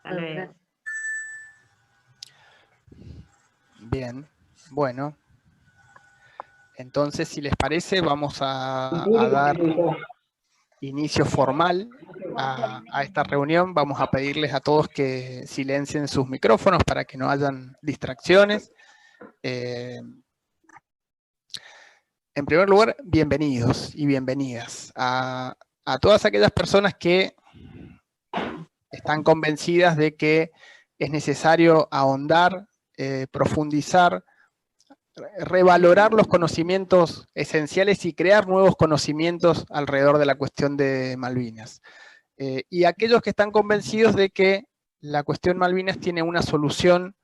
Hasta luego. Bien, bueno. Entonces, si les parece, vamos a dar inicio formal a esta reunión. Vamos a pedirles a todos que silencien sus micrófonos para que no hayan distracciones. En primer lugar, bienvenidos y bienvenidas a todas aquellas personas que están convencidas de que es necesario ahondar, profundizar, revalorar los conocimientos esenciales y crear nuevos conocimientos alrededor de la cuestión de Malvinas. Y aquellos que están convencidos de que la cuestión Malvinas tiene una solución,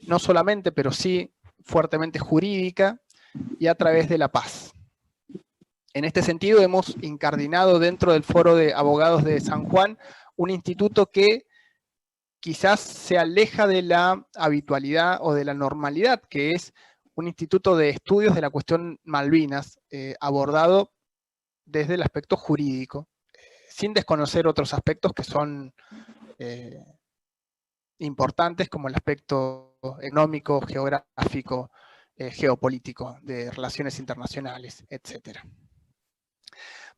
no solamente, pero sí fuertemente jurídica y a través de la paz. En este sentido, hemos incardinado dentro del Foro de Abogados de San Juan un instituto que quizás se aleja de la habitualidad o de la normalidad, que es un instituto de estudios de la cuestión Malvinas, abordado desde el aspecto jurídico, sin desconocer otros aspectos que son importantes, como el aspecto económico, geográfico, geopolítico, de relaciones internacionales, etc.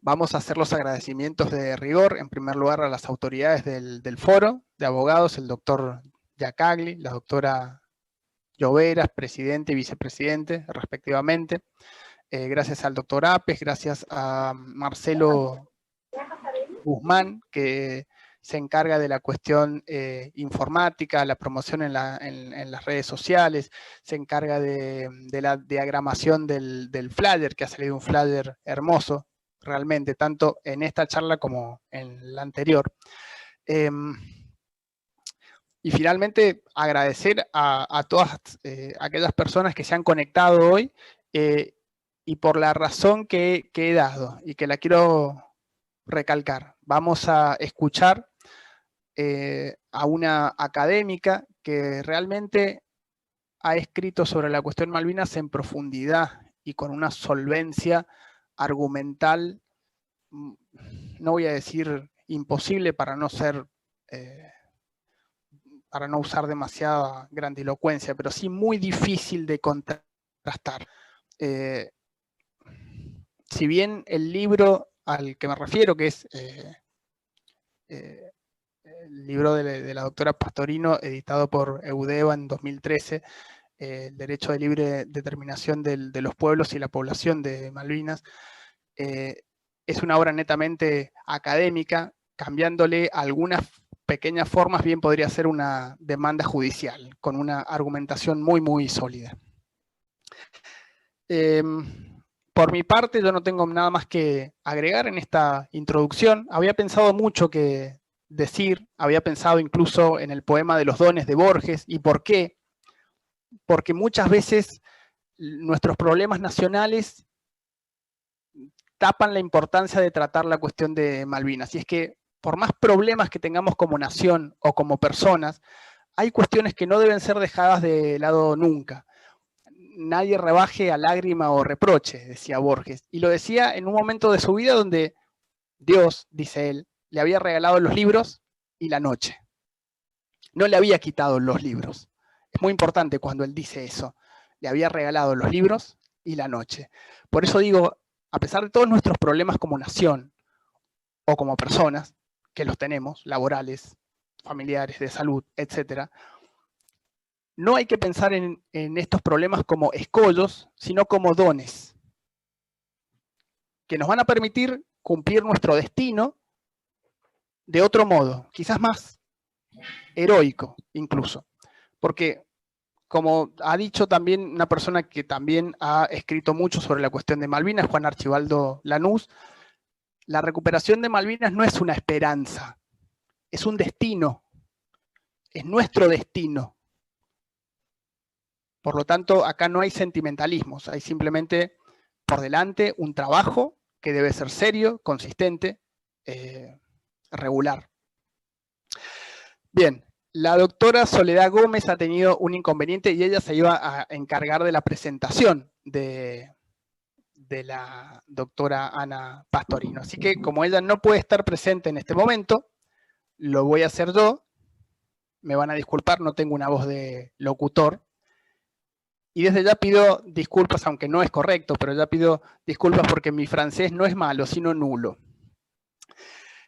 Vamos a hacer los agradecimientos de rigor, en primer lugar a las autoridades del foro de abogados, el doctor Giacagli, la doctora Lloveras, presidente y vicepresidente, respectivamente. Gracias al doctor Apes, gracias a Marcelo Guzmán, que se encarga de la cuestión informática, la promoción en las redes sociales, se encarga de la diagramación del flyer, que ha salido un flyer hermoso, realmente, tanto en esta charla como en la anterior. Y finalmente, agradecer a todas aquellas personas que se han conectado hoy y por la razón que he dado y que la quiero recalcar. Vamos a escuchar a una académica que realmente ha escrito sobre la cuestión Malvinas en profundidad y con una solvencia argumental, no voy a decir imposible para no ser... para no usar demasiada grandilocuencia, pero sí muy difícil de contrastar. Si bien el libro al que me refiero, que es el libro de la doctora Pastorino, editado por Eudeva en 2013, el derecho de libre determinación de los pueblos y la población de Malvinas, es una obra netamente académica, cambiándole algunas pequeñas formas, bien podría ser una demanda judicial, con una argumentación muy, muy sólida. Por mi parte, yo no tengo nada más que agregar en esta introducción. Había pensado mucho que decir, había pensado incluso en el poema de los dones de Borges. ¿Y por qué? Porque muchas veces nuestros problemas nacionales tapan la importancia de tratar la cuestión de Malvinas. Y es que por más problemas que tengamos como nación o como personas, hay cuestiones que no deben ser dejadas de lado nunca. Nadie rebaje a lágrima o reproche, decía Borges. Y lo decía en un momento de su vida donde Dios, dice él, le había regalado los libros y la noche. No le había quitado los libros. Es muy importante cuando él dice eso. Le había regalado los libros y la noche. Por eso digo, a pesar de todos nuestros problemas como nación o como personas, que los tenemos, laborales, familiares, de salud, etc., no hay que pensar en estos problemas como escollos, sino como dones, que nos van a permitir cumplir nuestro destino de otro modo, quizás más heroico incluso. Porque, como ha dicho también una persona que también ha escrito mucho sobre la cuestión de Malvinas, Juan Archibaldo Lanús, la recuperación de Malvinas no es una esperanza, es un destino, es nuestro destino. Por lo tanto, acá no hay sentimentalismos, hay simplemente por delante un trabajo que debe ser serio, consistente, regular. Bien, la doctora Soledad Gómez ha tenido un inconveniente y ella se iba a encargar de la presentación de la doctora Ana Pastorino. Así que como ella no puede estar presente en este momento, lo voy a hacer yo. me van a disculpar, no tengo una voz de locutor. Y desde ya pido disculpas, aunque no es correcto, pero ya pido disculpas porque mi francés no es malo, sino nulo.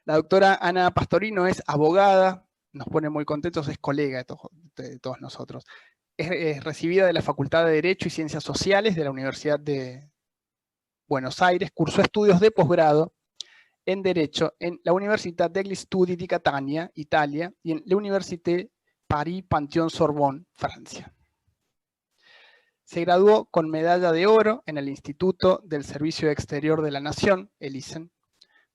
La doctora Ana Pastorino es abogada, nos pone muy contentos, es colega de todos nosotros. Es recibida de la Facultad de Derecho y Ciencias Sociales de la Universidad de Buenos Aires, cursó estudios de posgrado en Derecho en la Università degli Studi di Catania, Italia, y en la Université Paris-Panthéon-Sorbonne, Francia. Se graduó con medalla de oro en el Instituto del Servicio Exterior de la Nación, el ISEN,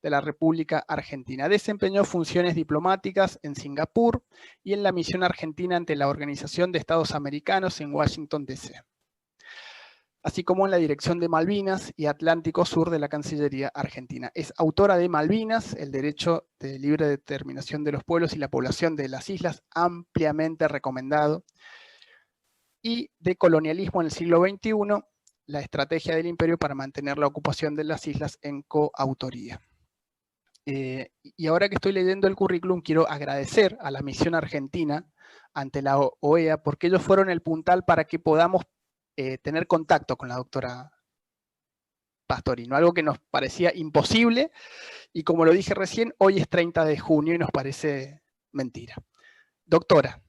de la República Argentina. Desempeñó funciones diplomáticas en Singapur y en la misión argentina ante la Organización de Estados Americanos en Washington, D.C., así como en la dirección de Malvinas y Atlántico Sur de la Cancillería Argentina. Es autora de Malvinas, el derecho de libre determinación de los pueblos y la población de las islas, ampliamente recomendado, y de Colonialismo en el siglo XXI, la estrategia del imperio para mantener la ocupación de las islas, en coautoría. Y ahora que estoy leyendo el currículum, quiero agradecer a la misión argentina ante la OEA, porque ellos fueron el puntal para que podamos tener contacto con la doctora Pastorino, algo que nos parecía imposible, y como lo dije recién, hoy es 30 de junio y nos parece mentira. Doctora,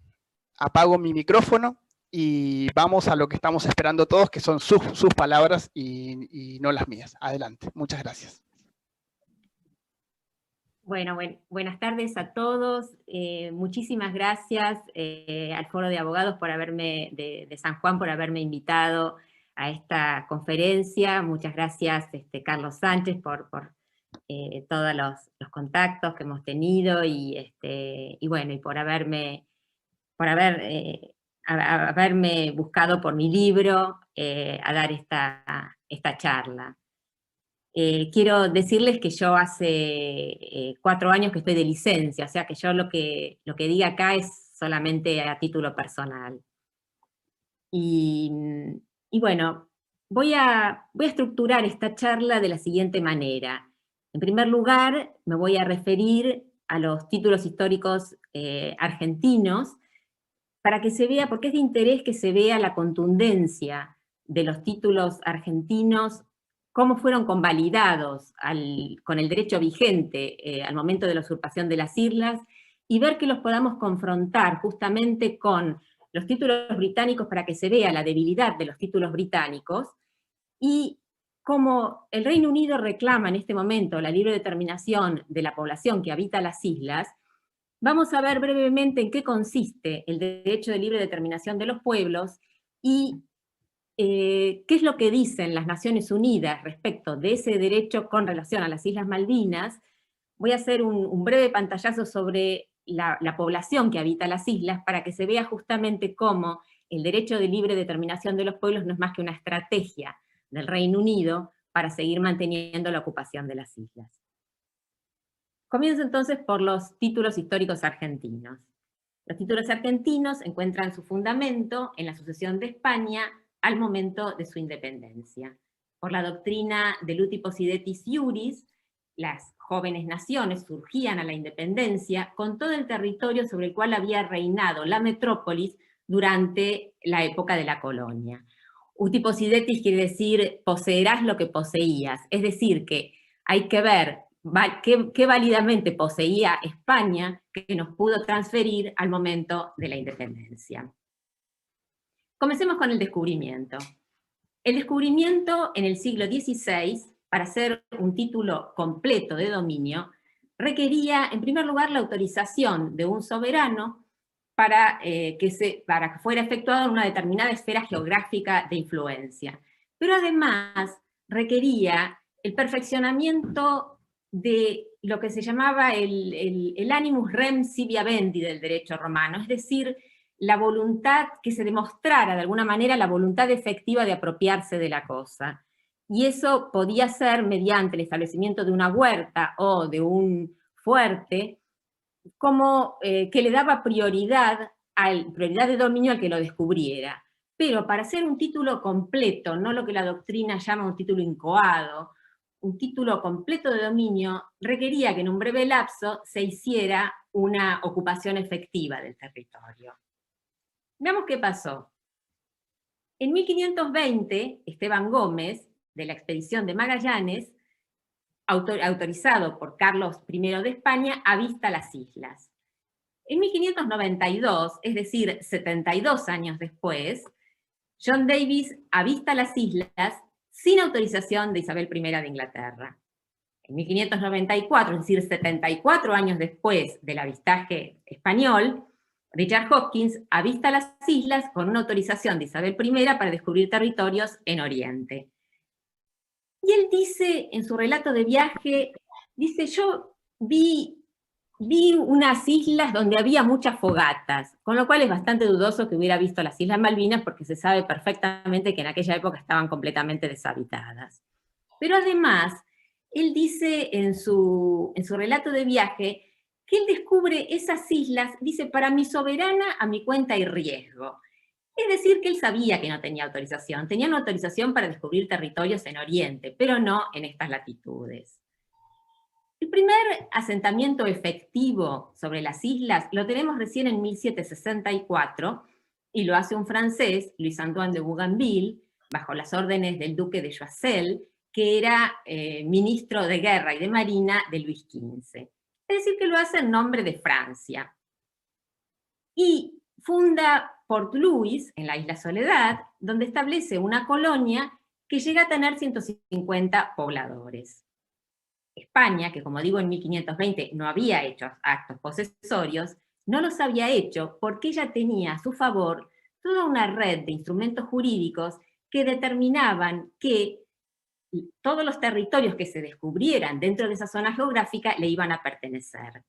apago mi micrófono y vamos a lo que estamos esperando todos, que son sus palabras y no las mías. Adelante, muchas gracias. Bueno, buenas tardes a todos. Muchísimas gracias al Foro de Abogados por de San Juan por haberme invitado a esta conferencia. Muchas gracias, Carlos Sánchez, por todos los contactos que hemos tenido y bueno, y por haberme buscado por mi libro a dar esta charla. Quiero decirles que yo hace 4 años que estoy de licencia, o sea que yo lo que diga acá es solamente a título personal. Y bueno, voy a estructurar esta charla de la siguiente manera. En primer lugar, me voy a referir a los títulos históricos argentinos, para que se vea, porque es de interés que se vea la contundencia de los títulos argentinos, cómo fueron convalidados con el derecho vigente al momento de la usurpación de las islas, y ver que los podamos confrontar justamente con los títulos británicos para que se vea la debilidad de los títulos británicos, y como el Reino Unido reclama en este momento la libre determinación de la población que habita las islas, vamos a ver brevemente en qué consiste el derecho de libre determinación de los pueblos y qué es lo que dicen las Naciones Unidas respecto de ese derecho con relación a las Islas Malvinas. Voy a hacer un breve pantallazo sobre la población que habita las islas para que se vea justamente cómo el derecho de libre determinación de los pueblos no es más que una estrategia del Reino Unido para seguir manteniendo la ocupación de las islas. Comienzo entonces por los títulos históricos argentinos. Los títulos argentinos encuentran su fundamento en la sucesión de España al momento de su independencia. Por la doctrina del uti possidetis iuris, las jóvenes naciones surgían a la independencia con todo el territorio sobre el cual había reinado la metrópolis durante la época de la colonia. Uti possidetis quiere decir poseerás lo que poseías, es decir, que hay que ver qué válidamente poseía España que nos pudo transferir al momento de la independencia. Comencemos con el descubrimiento. El descubrimiento en el siglo XVI, para ser un título completo de dominio, requería, en primer lugar, la autorización de un soberano para que fuera efectuado en una determinada esfera geográfica de influencia. Pero además requería el perfeccionamiento de lo que se llamaba el animus rem sibi habendi del derecho romano, es decir, la voluntad, que se demostrara de alguna manera la voluntad efectiva de apropiarse de la cosa. Y eso podía ser mediante el establecimiento de una huerta o de un fuerte, como que le daba prioridad de dominio al que lo descubriera. Pero para ser un título completo, no lo que la doctrina llama un título incoado, un título completo de dominio requería que en un breve lapso se hiciera una ocupación efectiva del territorio. Veamos qué pasó. En 1520, Esteban Gómez, de la expedición de Magallanes, autorizado por Carlos I de España, avista las islas. En 1592, es decir, 72 años después, John Davis avista las islas sin autorización de Isabel I de Inglaterra. En 1594, es decir, 74 años después del avistaje español, Richard Hopkins avista las islas con una autorización de Isabel I para descubrir territorios en Oriente. Y él dice, en su relato de viaje, dice, yo vi unas islas donde había muchas fogatas, con lo cual es bastante dudoso que hubiera visto las Islas Malvinas porque se sabe perfectamente que en aquella época estaban completamente deshabitadas. Pero además, él dice en su relato de viaje que él descubre esas islas, dice, para mi soberana a mi cuenta y riesgo. Es decir, que él sabía que no tenía autorización, tenía una autorización para descubrir territorios en Oriente, pero no en estas latitudes. El primer asentamiento efectivo sobre las islas lo tenemos recién en 1764, y lo hace un francés, Louis Antoine de Bougainville, bajo las órdenes del duque de Choiseul, que era ministro de Guerra y de Marina de Luis XV. Es decir, que lo hace en nombre de Francia. Y funda Port Louis, en la isla Soledad, donde establece una colonia que llega a tener 150 pobladores. España, que como digo en 1520 no había hecho actos posesorios, no los había hecho porque ella tenía a su favor toda una red de instrumentos jurídicos que determinaban que todos los territorios que se descubrieran dentro de esa zona geográfica le iban a pertenecer.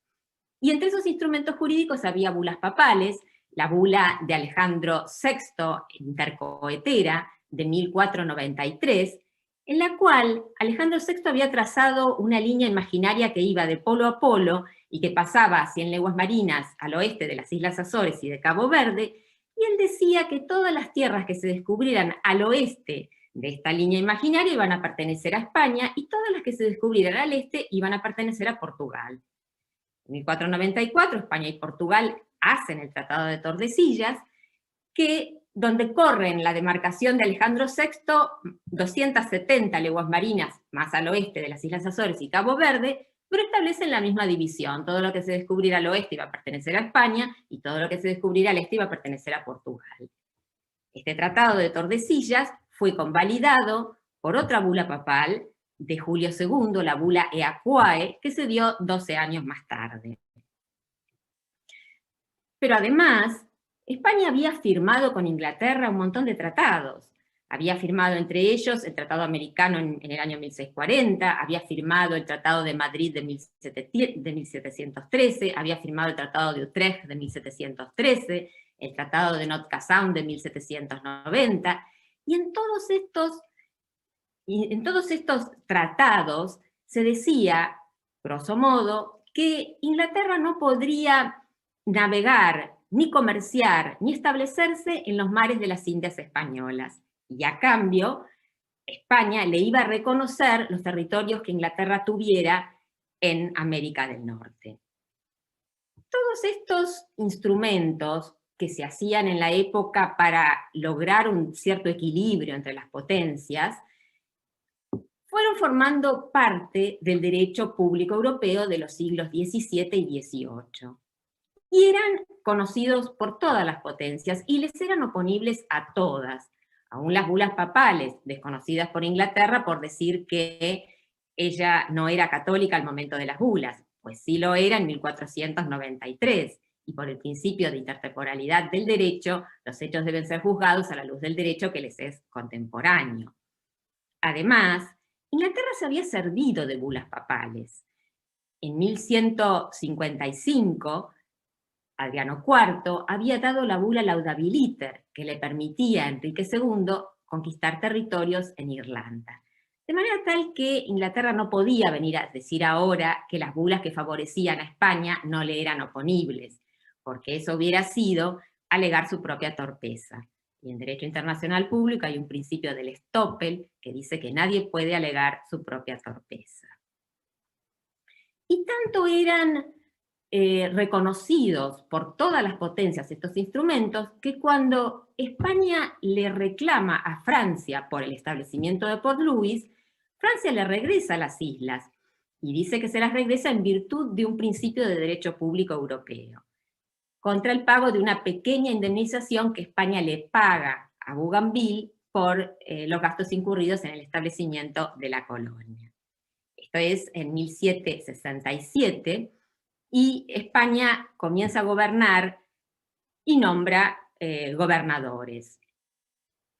Y entre esos instrumentos jurídicos había bulas papales, la bula de Alejandro VI, intercoetera, de 1493, en la cual Alejandro VI había trazado una línea imaginaria que iba de polo a polo y que pasaba 100 leguas marinas al oeste de las Islas Azores y de Cabo Verde, y él decía que todas las tierras que se descubrieran al oeste de esta línea imaginaria iban a pertenecer a España y todas las que se descubrieran al este iban a pertenecer a Portugal. En 1494 España y Portugal hacen el Tratado de Tordesillas, donde corren la demarcación de Alejandro VI 270 leguas marinas más al oeste de las Islas Azores y Cabo Verde, pero establecen la misma división. Todo lo que se descubriera al oeste iba a pertenecer a España y todo lo que se descubriera al este iba a pertenecer a Portugal. Este Tratado de Tordesillas fue convalidado por otra bula papal de Julio II, la bula Eacuae, que se dio 12 años más tarde. Pero además, España había firmado con Inglaterra un montón de tratados. Había firmado entre ellos el Tratado Americano en el año 1640, había firmado el Tratado de Madrid de 1713, había firmado el Tratado de Utrecht de 1713, el Tratado de Nootka-Sound de 1790, y en todos estos tratados se decía, grosso modo, que Inglaterra no podría navegar, ni comerciar, ni establecerse en los mares de las Indias españolas. Y a cambio, España le iba a reconocer los territorios que Inglaterra tuviera en América del Norte. Todos estos instrumentos que se hacían en la época para lograr un cierto equilibrio entre las potencias, fueron formando parte del derecho público europeo de los siglos XVII y XVIII. Y eran conocidos por todas las potencias y les eran oponibles a todas, aún las bulas papales, desconocidas por Inglaterra por decir que ella no era católica al momento de las bulas, pues sí lo era en 1493, y por el principio de intertemporalidad del derecho, los hechos deben ser juzgados a la luz del derecho que les es contemporáneo. Además, Inglaterra se había servido de bulas papales. En 1155, Adriano IV había dado la bula Laudabiliter, que le permitía a Enrique II conquistar territorios en Irlanda. De manera tal que Inglaterra no podía venir a decir ahora que las bulas que favorecían a España no le eran oponibles, porque eso hubiera sido alegar su propia torpeza. Y en derecho internacional público hay un principio del estoppel que dice que nadie puede alegar su propia torpeza. Y tanto eran reconocidos por todas las potencias estos instrumentos, que cuando España le reclama a Francia por el establecimiento de Port Louis, Francia le regresa las islas y dice que se las regresa en virtud de un principio de derecho público europeo, contra el pago de una pequeña indemnización que España le paga a Bougainville por los gastos incurridos en el establecimiento de la colonia. Esto es en 1767, y España comienza a gobernar y nombra gobernadores.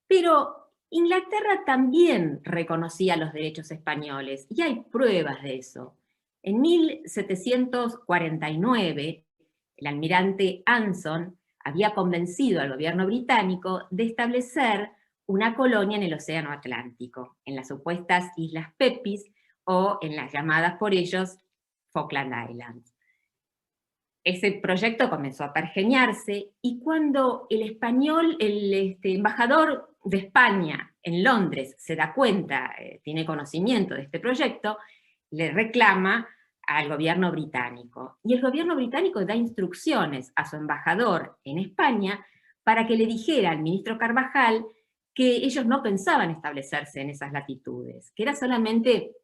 Pero Inglaterra también reconocía los derechos españoles, y hay pruebas de eso. En 1749, el almirante Anson había convencido al gobierno británico de establecer una colonia en el Océano Atlántico, en las supuestas Islas Pepys, o en las llamadas por ellos Falkland Islands. Ese proyecto comenzó a pergeñarse, y cuando el embajador de España en Londres se da cuenta, tiene conocimiento de este proyecto, le reclama al gobierno británico. Y el gobierno británico da instrucciones a su embajador en España para que le dijera al ministro Carvajal que ellos no pensaban establecerse en esas latitudes, que era solamente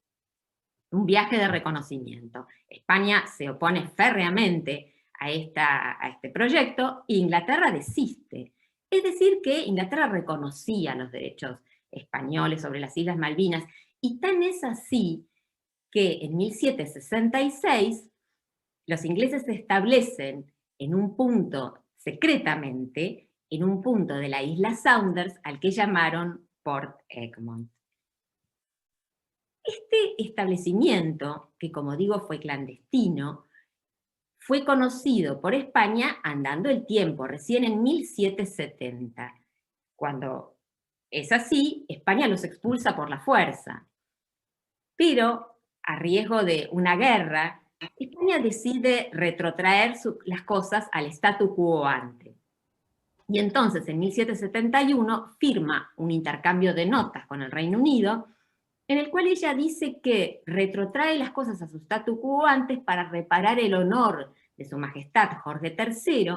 un viaje de reconocimiento. España se opone férreamente a este proyecto, e Inglaterra desiste. Es decir, que Inglaterra reconocía los derechos españoles sobre las Islas Malvinas, y tan es así que en 1766 los ingleses se establecen en un punto, secretamente, en un punto de la isla Saunders, al que llamaron Port Egmont. Este establecimiento, que como digo fue clandestino, fue conocido por España andando el tiempo, recién en 1770. Cuando es así, España los expulsa por la fuerza. Pero, a riesgo de una guerra, España decide retrotraer las cosas al statu quo ante. Y entonces, en 1771, firma un intercambio de notas con el Reino Unido, en el cual ella dice que retrotrae las cosas a su statu quo antes para reparar el honor de su majestad Jorge III,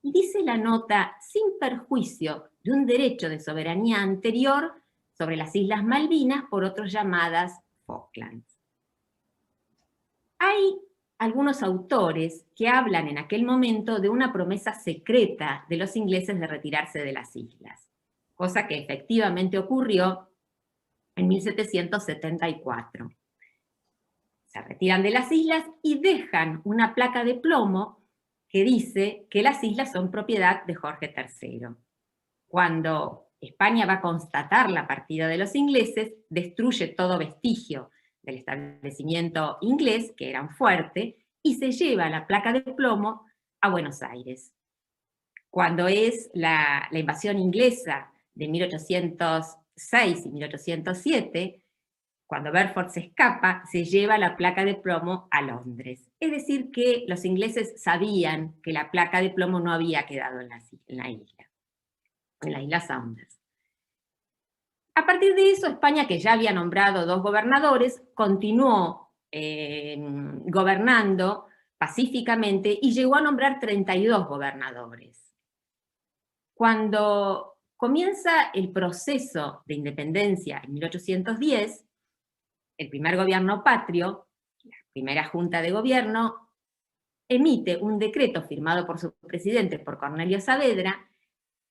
y dice la nota sin perjuicio de un derecho de soberanía anterior sobre las Islas Malvinas, por otros llamadas Falklands. Hay algunos autores que hablan en aquel momento de una promesa secreta de los ingleses de retirarse de las islas, cosa que efectivamente ocurrió en 1774. Se retiran de las islas y dejan una placa de plomo que dice que las islas son propiedad de Jorge III. Cuando España va a constatar la partida de los ingleses, destruye todo vestigio del establecimiento inglés, que era un fuerte, y se lleva la placa de plomo a Buenos Aires. Cuando es la invasión inglesa de 1806 y 1807, cuando Bedford se escapa, se lleva la placa de plomo a Londres. Es decir, que los ingleses sabían que la placa de plomo no había quedado en la isla Saunders. A partir de eso, España, que ya había nombrado 2 gobernadores, continuó gobernando pacíficamente y llegó a nombrar 32 gobernadores. Cuando comienza el proceso de independencia en 1810, el primer gobierno patrio, la primera junta de gobierno, emite un decreto firmado por su presidente, por Cornelio Saavedra,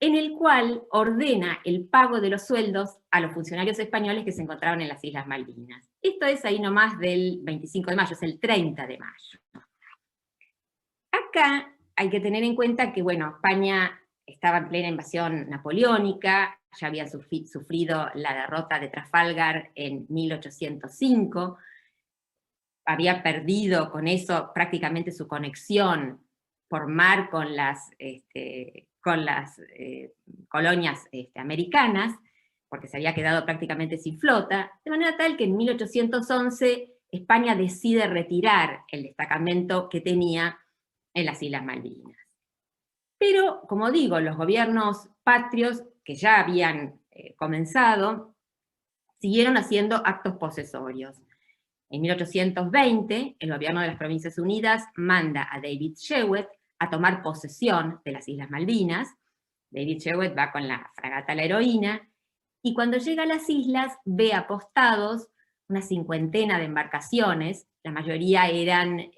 en el cual ordena el pago de los sueldos a los funcionarios españoles que se encontraban en las Islas Malvinas. Esto es ahí nomás del 25 de mayo, es el 30 de mayo. Acá hay que tener en cuenta que, bueno, España estaba en plena invasión napoleónica, ya había sufrido la derrota de Trafalgar en 1805, había perdido con eso prácticamente su conexión por mar con las colonias americanas, porque se había quedado prácticamente sin flota, de manera tal que en 1811 España decide retirar el destacamento que tenía en las Islas Malvinas. Pero, como digo, los gobiernos patrios que ya habían comenzado, siguieron haciendo actos posesorios. En 1820, el gobierno de las Provincias Unidas manda a David Jewett a tomar posesión de las Islas Malvinas. David Jewett va con la fragata La Heroína, y cuando llega a las islas ve apostados una cincuentena de embarcaciones, la mayoría eran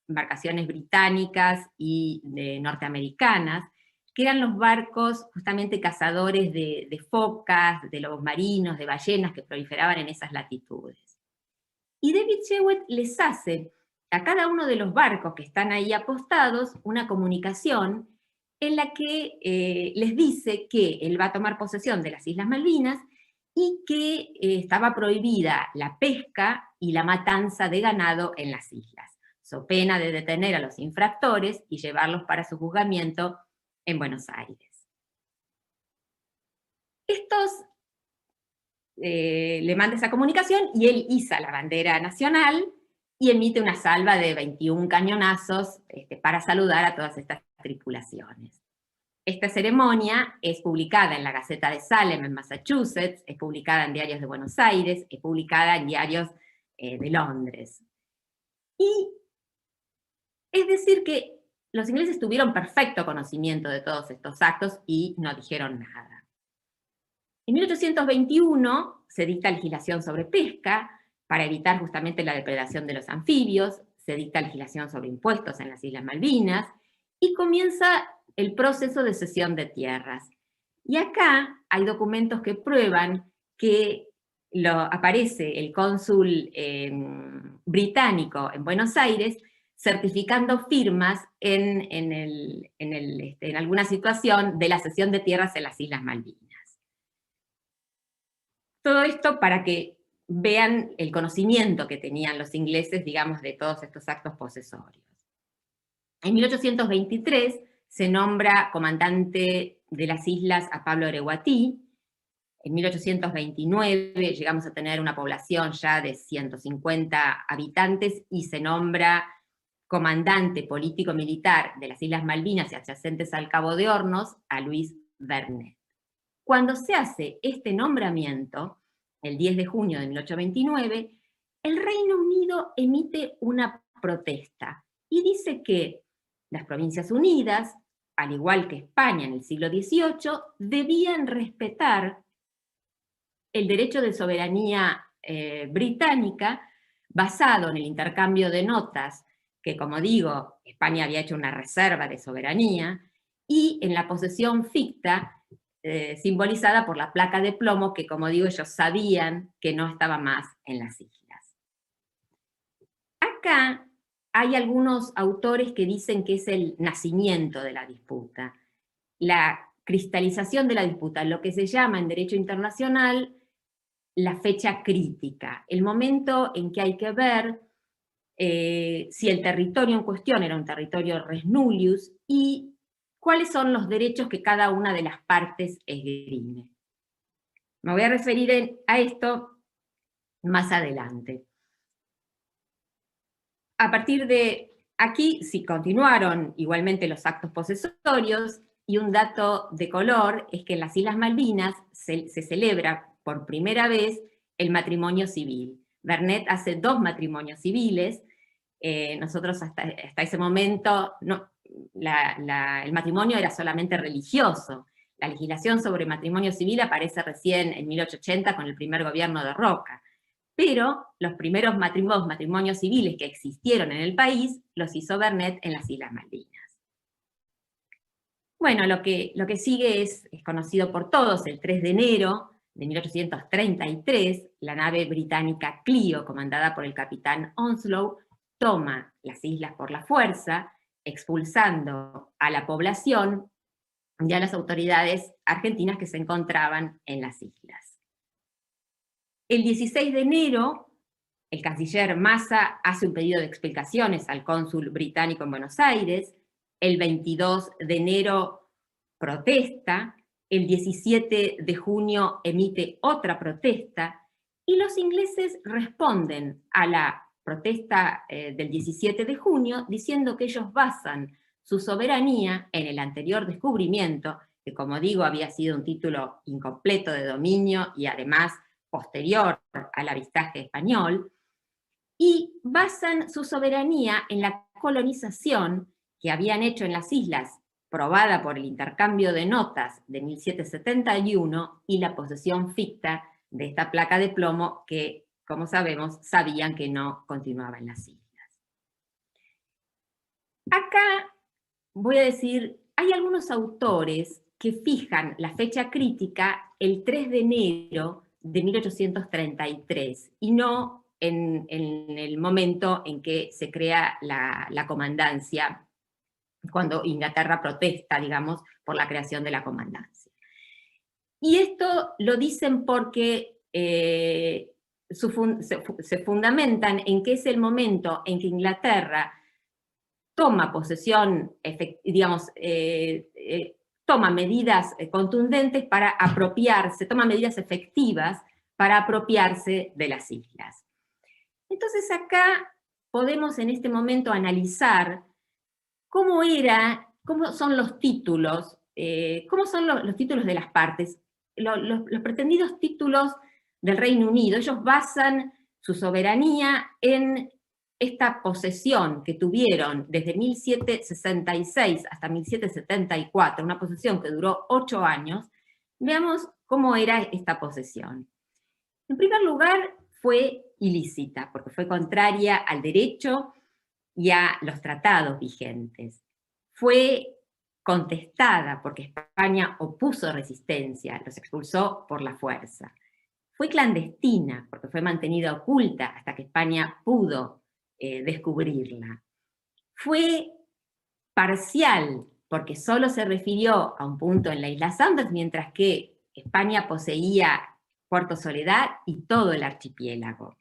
embarcaciones británicas y norteamericanas, que eran los barcos justamente cazadores de focas, de lobos marinos, de ballenas que proliferaban en esas latitudes. Y David Jewett les hace a cada uno de los barcos que están ahí apostados una comunicación en la que les dice que él va a tomar posesión de las Islas Malvinas y que estaba prohibida la pesca y la matanza de ganado en las islas, so pena de detener a los infractores y llevarlos para su juzgamiento en Buenos Aires. Estos le manda esa comunicación y él iza la bandera nacional y emite una salva de 21 cañonazos para saludar a todas estas tripulaciones. Esta ceremonia es publicada en la Gaceta de Salem en Massachusetts, es publicada en diarios de Buenos Aires, es publicada en diarios de Londres. Y es decir que los ingleses tuvieron perfecto conocimiento de todos estos actos y no dijeron nada. En 1821 se dicta legislación sobre pesca para evitar justamente la depredación de los anfibios, se dicta legislación sobre impuestos en las Islas Malvinas y comienza el proceso de cesión de tierras. Y acá hay documentos que prueban que aparece el cónsul británico en Buenos Aires certificando firmas en alguna situación de la cesión de tierras en las Islas Malvinas. Todo esto para que vean el conocimiento que tenían los ingleses, digamos, de todos estos actos posesorios. En 1823 se nombra comandante de las islas a Pablo Oreguatí. En 1829 llegamos a tener una población ya de 150 habitantes y se nombra comandante político-militar de las Islas Malvinas y adyacentes al Cabo de Hornos a Luis Vernet. Cuando se hace este nombramiento, el 10 de junio de 1829, el Reino Unido emite una protesta y dice que las Provincias Unidas, al igual que España en el siglo XVIII, debían respetar el derecho de soberanía británica basado en el intercambio de notas que, como digo, España había hecho una reserva de soberanía, y en la posesión ficta simbolizada por la placa de plomo que, como digo, ellos sabían que no estaba más en las islas. Acá hay algunos autores que dicen que es el nacimiento de la disputa, la cristalización de la disputa, lo que se llama en derecho internacional la fecha crítica, el momento en que hay que ver si el territorio en cuestión era un territorio res nullius y cuáles son los derechos que cada una de las partes esgrime. Me voy a referir a esto más adelante. A partir de aquí, sí continuaron igualmente los actos posesorios, y un dato de color es que en las Islas Malvinas se celebra por primera vez el matrimonio civil. Vernet hace 2 matrimonios civiles. Nosotros hasta ese momento, el matrimonio era solamente religioso. La legislación sobre matrimonio civil aparece recién en 1880 con el primer gobierno de Roca. Pero los primeros matrimonios civiles que existieron en el país los hizo Vernet en las Islas Malvinas. Bueno, lo que sigue es conocido por todos. El 3 de enero de 1833, la nave británica Clio, comandada por el capitán Onslow, toma las islas por la fuerza, expulsando a la población y a las autoridades argentinas que se encontraban en las islas. El 16 de enero, el canciller Massa hace un pedido de explicaciones al cónsul británico en Buenos Aires. El 22 de enero protesta, el 17 de junio emite otra protesta, y los ingleses responden a la protesta del 17 de junio diciendo que ellos basan su soberanía en el anterior descubrimiento, que como digo había sido un título incompleto de dominio y además posterior al avistaje español, y basan su soberanía en la colonización que habían hecho en las islas, probada por el intercambio de notas de 1771 y la posesión ficta de esta placa de plomo que, como sabemos, sabían que no continuaba en las islas. Acá voy a decir, hay algunos autores que fijan la fecha crítica el 3 de enero de 1833 y no en el momento en que se crea la comandancia, cuando Inglaterra protesta, digamos, por la creación de la comandancia. Y esto lo dicen porque se fundamentan en que es el momento en que Inglaterra toma posesión, digamos, toma medidas contundentes para apropiarse, toma medidas efectivas para apropiarse de las islas. Entonces acá podemos en este momento analizar cómo son los títulos, cómo son los títulos de las partes, los pretendidos títulos del Reino Unido. Ellos basan su soberanía en esta posesión que tuvieron desde 1766 hasta 1774, una posesión que duró 8 años. Veamos cómo era esta posesión. En primer lugar, fue ilícita, porque fue contraria al derecho y a los tratados vigentes. Fue contestada porque España opuso resistencia, los expulsó por la fuerza. Fue clandestina porque fue mantenida oculta hasta que España pudo descubrirla. Fue parcial porque solo se refirió a un punto en la isla Sanders, mientras que España poseía Puerto Soledad y todo el archipiélago.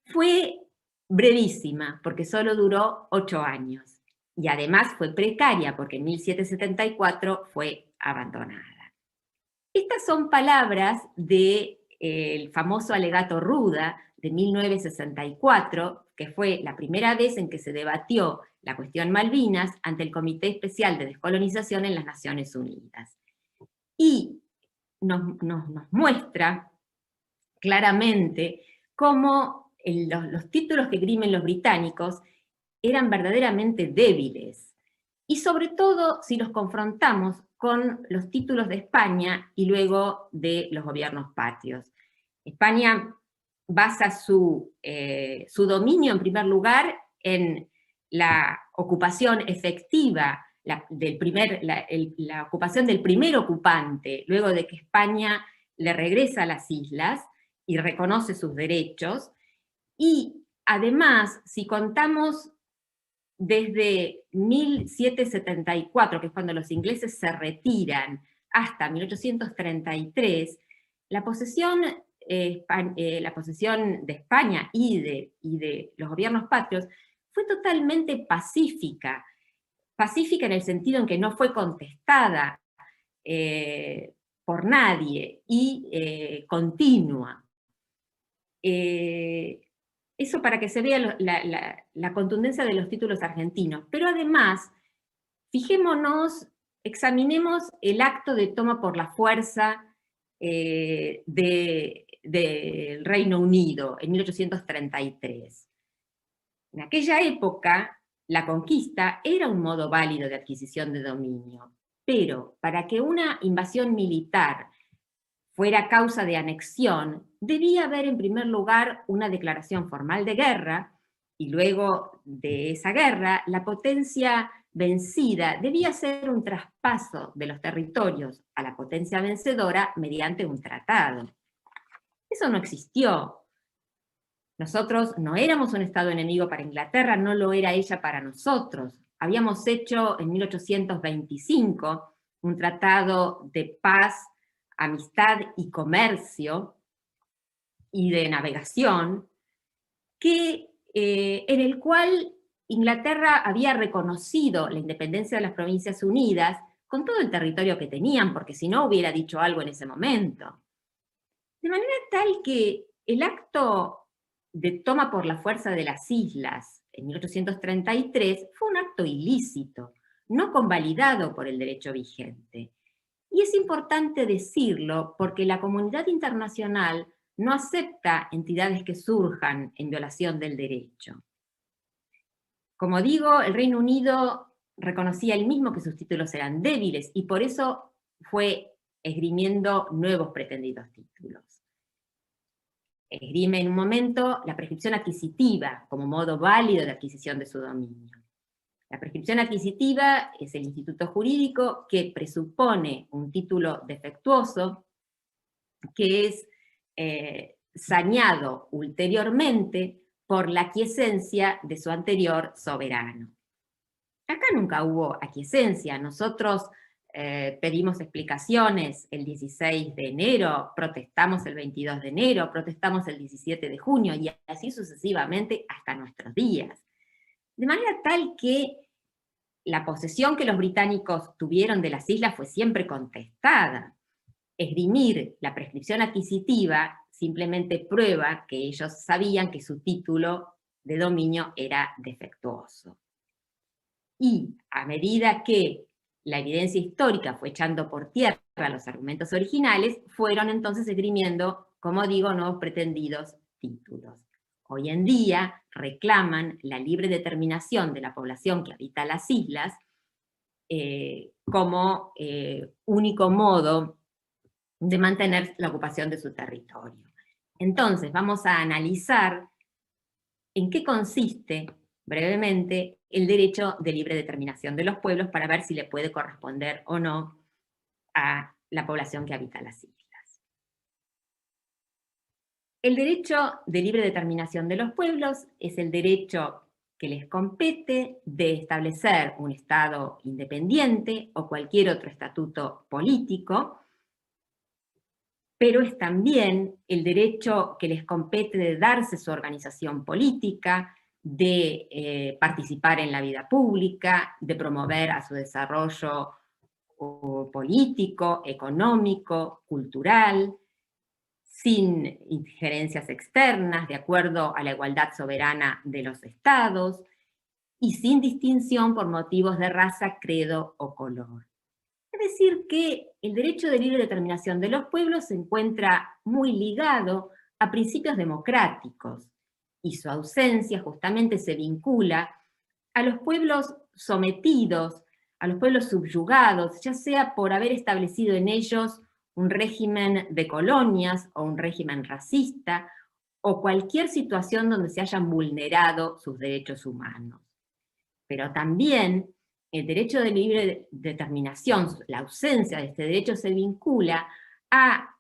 Fue brevísima porque solo duró 8 años. Y además fue precaria porque en 1774 fue abandonada. Estas son palabras del famoso alegato Ruda de 1964, que fue la primera vez en que se debatió la cuestión Malvinas ante el Comité Especial de Descolonización en las Naciones Unidas. Y nos muestra claramente cómo los títulos que esgrimen los británicos eran verdaderamente débiles, y sobre todo si los confrontamos con los títulos de España y luego de los gobiernos patrios. España basa su dominio en primer lugar en la ocupación efectiva, la ocupación del primer ocupante, luego de que España le regresa a las islas y reconoce sus derechos, y además, si contamos desde 1774, que es cuando los ingleses se retiran, hasta 1833, la posesión de España y de los gobiernos patrios fue totalmente pacífica. Pacífica en el sentido en que no fue contestada por nadie y continua. Eso para que se vea la contundencia de los títulos argentinos. Pero además, fijémonos, examinemos el acto de toma por la fuerza del Reino Unido en 1833. En aquella época, la conquista era un modo válido de adquisición de dominio, pero para que una invasión militar fuera causa de anexión, debía haber en primer lugar una declaración formal de guerra, y luego de esa guerra, la potencia vencida debía hacer un traspaso de los territorios a la potencia vencedora mediante un tratado. Eso no existió. Nosotros no éramos un Estado enemigo para Inglaterra, no lo era ella para nosotros. Habíamos hecho en 1825 un tratado de paz, amistad y comercio y de navegación, en el cual Inglaterra había reconocido la independencia de las Provincias Unidas con todo el territorio que tenían, porque si no hubiera dicho algo en ese momento. De manera tal que el acto de toma por la fuerza de las islas en 1833 fue un acto ilícito, no convalidado por el derecho vigente. Y es importante decirlo porque la comunidad internacional no acepta entidades que surjan en violación del derecho. Como digo, el Reino Unido reconocía él mismo que sus títulos eran débiles y por eso fue esgrimiendo nuevos pretendidos títulos. Esgrime en un momento la prescripción adquisitiva como modo válido de adquisición de su dominio. La prescripción adquisitiva es el instituto jurídico que presupone un título defectuoso que es saneado ulteriormente por la aquiescencia de su anterior soberano. Acá nunca hubo aquiescencia. Nosotros pedimos explicaciones el 16 de enero, protestamos el 22 de enero, protestamos el 17 de junio y así sucesivamente hasta nuestros días. De manera tal que la posesión que los británicos tuvieron de las islas fue siempre contestada. Esgrimir la prescripción adquisitiva simplemente prueba que ellos sabían que su título de dominio era defectuoso. Y a medida que la evidencia histórica fue echando por tierra los argumentos originales, fueron entonces esgrimiendo, como digo, nuevos pretendidos títulos. Hoy en día reclaman la libre determinación de la población que habita las islas como único modo de mantener la ocupación de su territorio. Entonces vamos a analizar en qué consiste brevemente el derecho de libre determinación de los pueblos para ver si le puede corresponder o no a la población que habita las islas. El derecho de libre determinación de los pueblos es el derecho que les compete de establecer un Estado independiente o cualquier otro estatuto político, pero es también el derecho que les compete de darse su organización política, de participar en la vida pública, de promover a su desarrollo político, económico, cultural, sin injerencias externas, de acuerdo a la igualdad soberana de los estados, y sin distinción por motivos de raza, credo o color. Es decir, que el derecho de libre determinación de los pueblos se encuentra muy ligado a principios democráticos, y su ausencia justamente se vincula a los pueblos sometidos, a los pueblos subyugados, ya sea por haber establecido en ellos un régimen de colonias o un régimen racista, o cualquier situación donde se hayan vulnerado sus derechos humanos. Pero también el derecho de libre determinación, la ausencia de este derecho se vincula a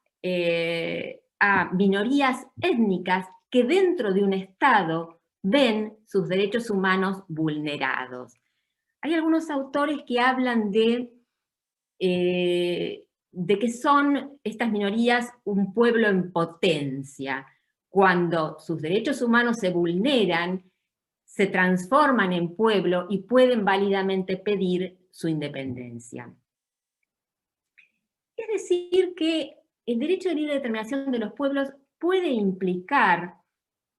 minorías étnicas que dentro de un Estado ven sus derechos humanos vulnerados. Hay algunos autores que hablan de que son estas minorías un pueblo en potencia. Cuando sus derechos humanos se vulneran, se transforman en pueblo y pueden válidamente pedir su independencia. Es decir, que el derecho de libre determinación de los pueblos puede implicar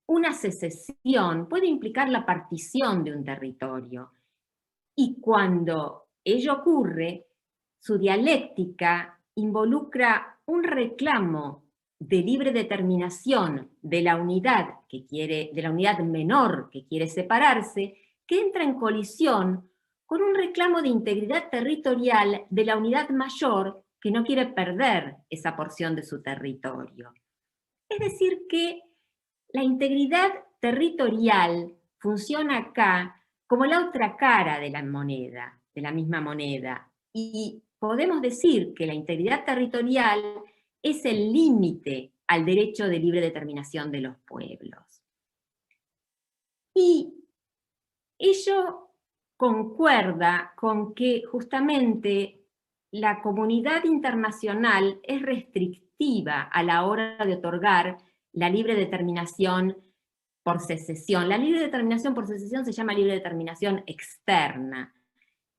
una secesión, puede implicar la partición de un territorio. Y cuando ello ocurre, su dialéctica involucra un reclamo de libre determinación de la unidad de la unidad menor que quiere separarse, que entra en colisión con un reclamo de integridad territorial de la unidad mayor que no quiere perder esa porción de su territorio. Es decir que la integridad territorial funciona acá como la otra cara de la moneda, de la misma moneda, y podemos decir que la integridad territorial es el límite al derecho de libre determinación de los pueblos. Y ello concuerda con que justamente la comunidad internacional es restrictiva a la hora de otorgar la libre determinación por secesión. La libre determinación por secesión se llama libre determinación externa.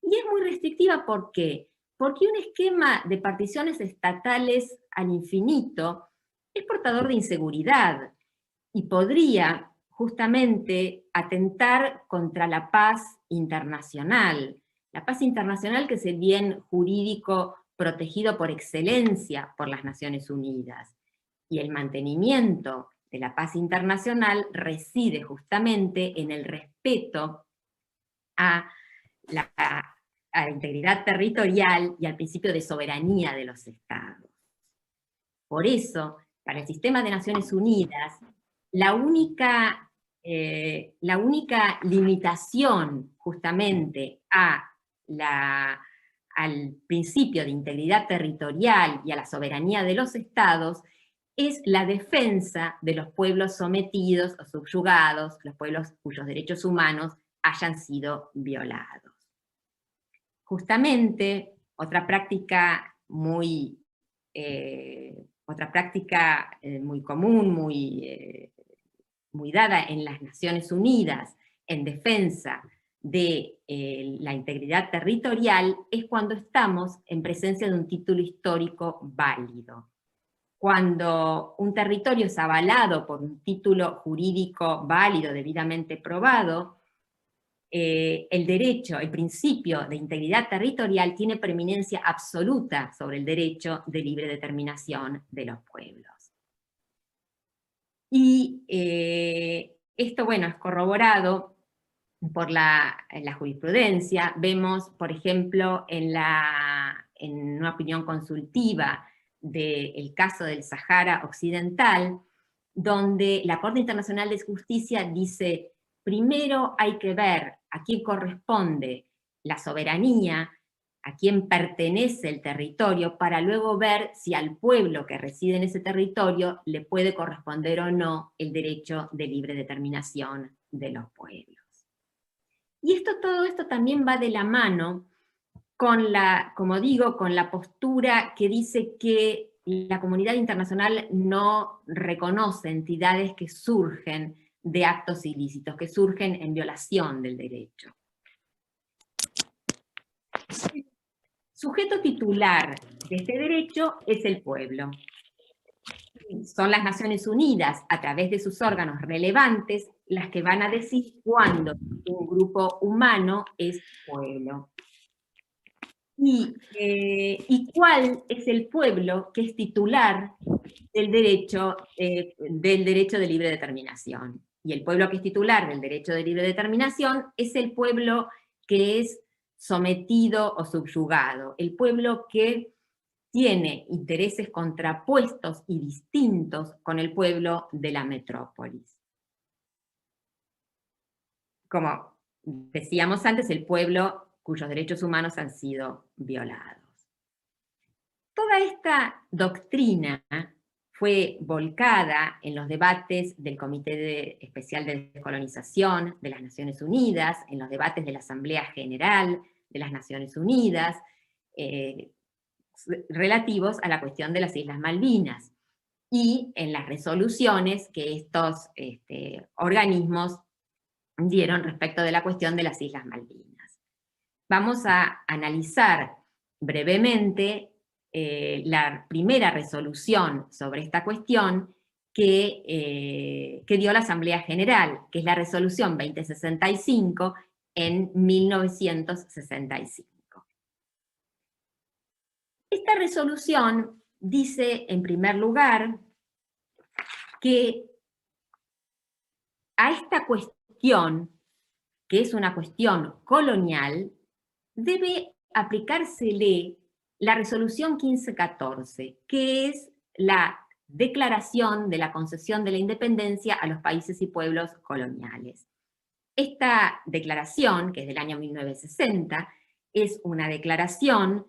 Y es muy restrictiva, ¿por qué? Porque un esquema de particiones estatales al infinito es portador de inseguridad y podría justamente atentar contra la paz internacional. La paz internacional, que es el bien jurídico protegido por excelencia por las Naciones Unidas. Y el mantenimiento de la paz internacional reside justamente en el respeto a la integridad territorial y al principio de soberanía de los estados. Por eso, para el sistema de Naciones Unidas, la única limitación justamente al principio de integridad territorial y a la soberanía de los estados es la defensa de los pueblos sometidos o subyugados, los pueblos cuyos derechos humanos hayan sido violados. Justamente, otra práctica muy común, muy dada en las Naciones Unidas en defensa de la integridad territorial, es cuando estamos en presencia de un título histórico válido. Cuando un territorio es avalado por un título jurídico válido, debidamente probado, el principio de integridad territorial tiene preeminencia absoluta sobre el derecho de libre determinación de los pueblos. Y esto, bueno, es corroborado por la jurisprudencia. Vemos, por ejemplo, en una opinión consultiva del caso del Sahara Occidental, donde la Corte Internacional de Justicia dice: primero hay que ver a quién corresponde la soberanía, a quién pertenece el territorio, para luego ver si al pueblo que reside en ese territorio le puede corresponder o no el derecho de libre determinación de los pueblos. Y todo esto también va de la mano con como digo, con la postura que dice que la comunidad internacional no reconoce entidades que surgen de actos ilícitos, que surgen en violación del derecho. El sujeto titular de este derecho es el pueblo. Son las Naciones Unidas, a través de sus órganos relevantes, las que van a decir cuándo un grupo humano es pueblo. Y cuál es el pueblo que es titular del derecho de libre determinación. Y el pueblo que es titular del derecho de libre determinación es el pueblo que es sometido o subyugado, el pueblo que tiene intereses contrapuestos y distintos con el pueblo de la metrópolis. Como decíamos antes, el pueblo cuyos derechos humanos han sido violados. Toda esta doctrina fue volcada en los debates del Comité Especial de Descolonización de las Naciones Unidas, en los debates de la Asamblea General de las Naciones Unidas, relativos a la cuestión de las Islas Malvinas, y en las resoluciones que estos organismos dieron respecto de la cuestión de las Islas Malvinas. Vamos a analizar brevemente la primera resolución sobre esta cuestión que dio la Asamblea General, que es la resolución 2065 en 1965. Esta resolución dice, en primer lugar, que a esta cuestión, que es una cuestión colonial, debe aplicársele la resolución 1514, que es la declaración de la concesión de la independencia a los países y pueblos coloniales. Esta declaración, que es del año 1960, es una declaración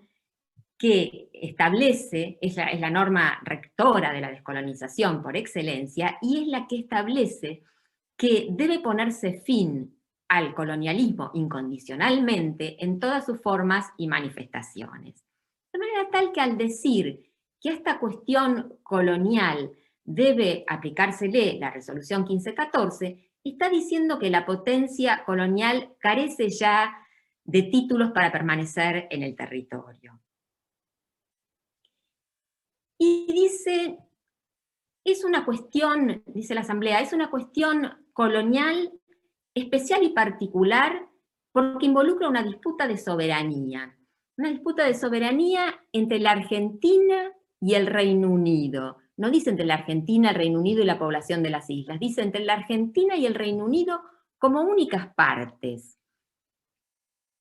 que establece, es la norma rectora de la descolonización por excelencia, y es la que establece que debe ponerse fin al colonialismo incondicionalmente en todas sus formas y manifestaciones. De manera tal que al decir que a esta cuestión colonial debe aplicársele la resolución 1514, está diciendo que la potencia colonial carece ya de títulos para permanecer en el territorio. Y dice, es una cuestión, dice la Asamblea, es una cuestión colonial especial y particular porque involucra una disputa de soberanía. Una disputa de soberanía entre la Argentina y el Reino Unido. No dice entre la Argentina, el Reino Unido y la población de las islas, dice entre la Argentina y el Reino Unido como únicas partes.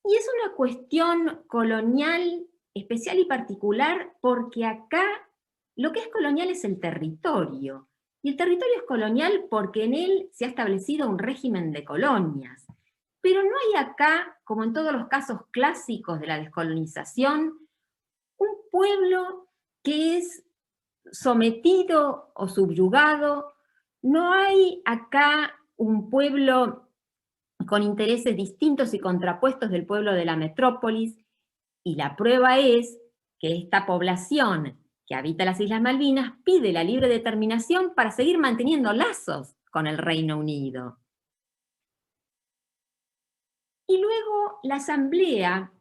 Y es una cuestión colonial especial y particular porque acá lo que es colonial es el territorio. Y el territorio es colonial porque en él se ha establecido un régimen de colonias. Pero no hay acá, como en todos los casos clásicos de la descolonización, un pueblo que es sometido o subyugado. No hay acá un pueblo con intereses distintos y contrapuestos del pueblo de la metrópolis, y la prueba es que esta población que habita las Islas Malvinas pide la libre determinación para seguir manteniendo lazos con el Reino Unido. Y luego la Asamblea,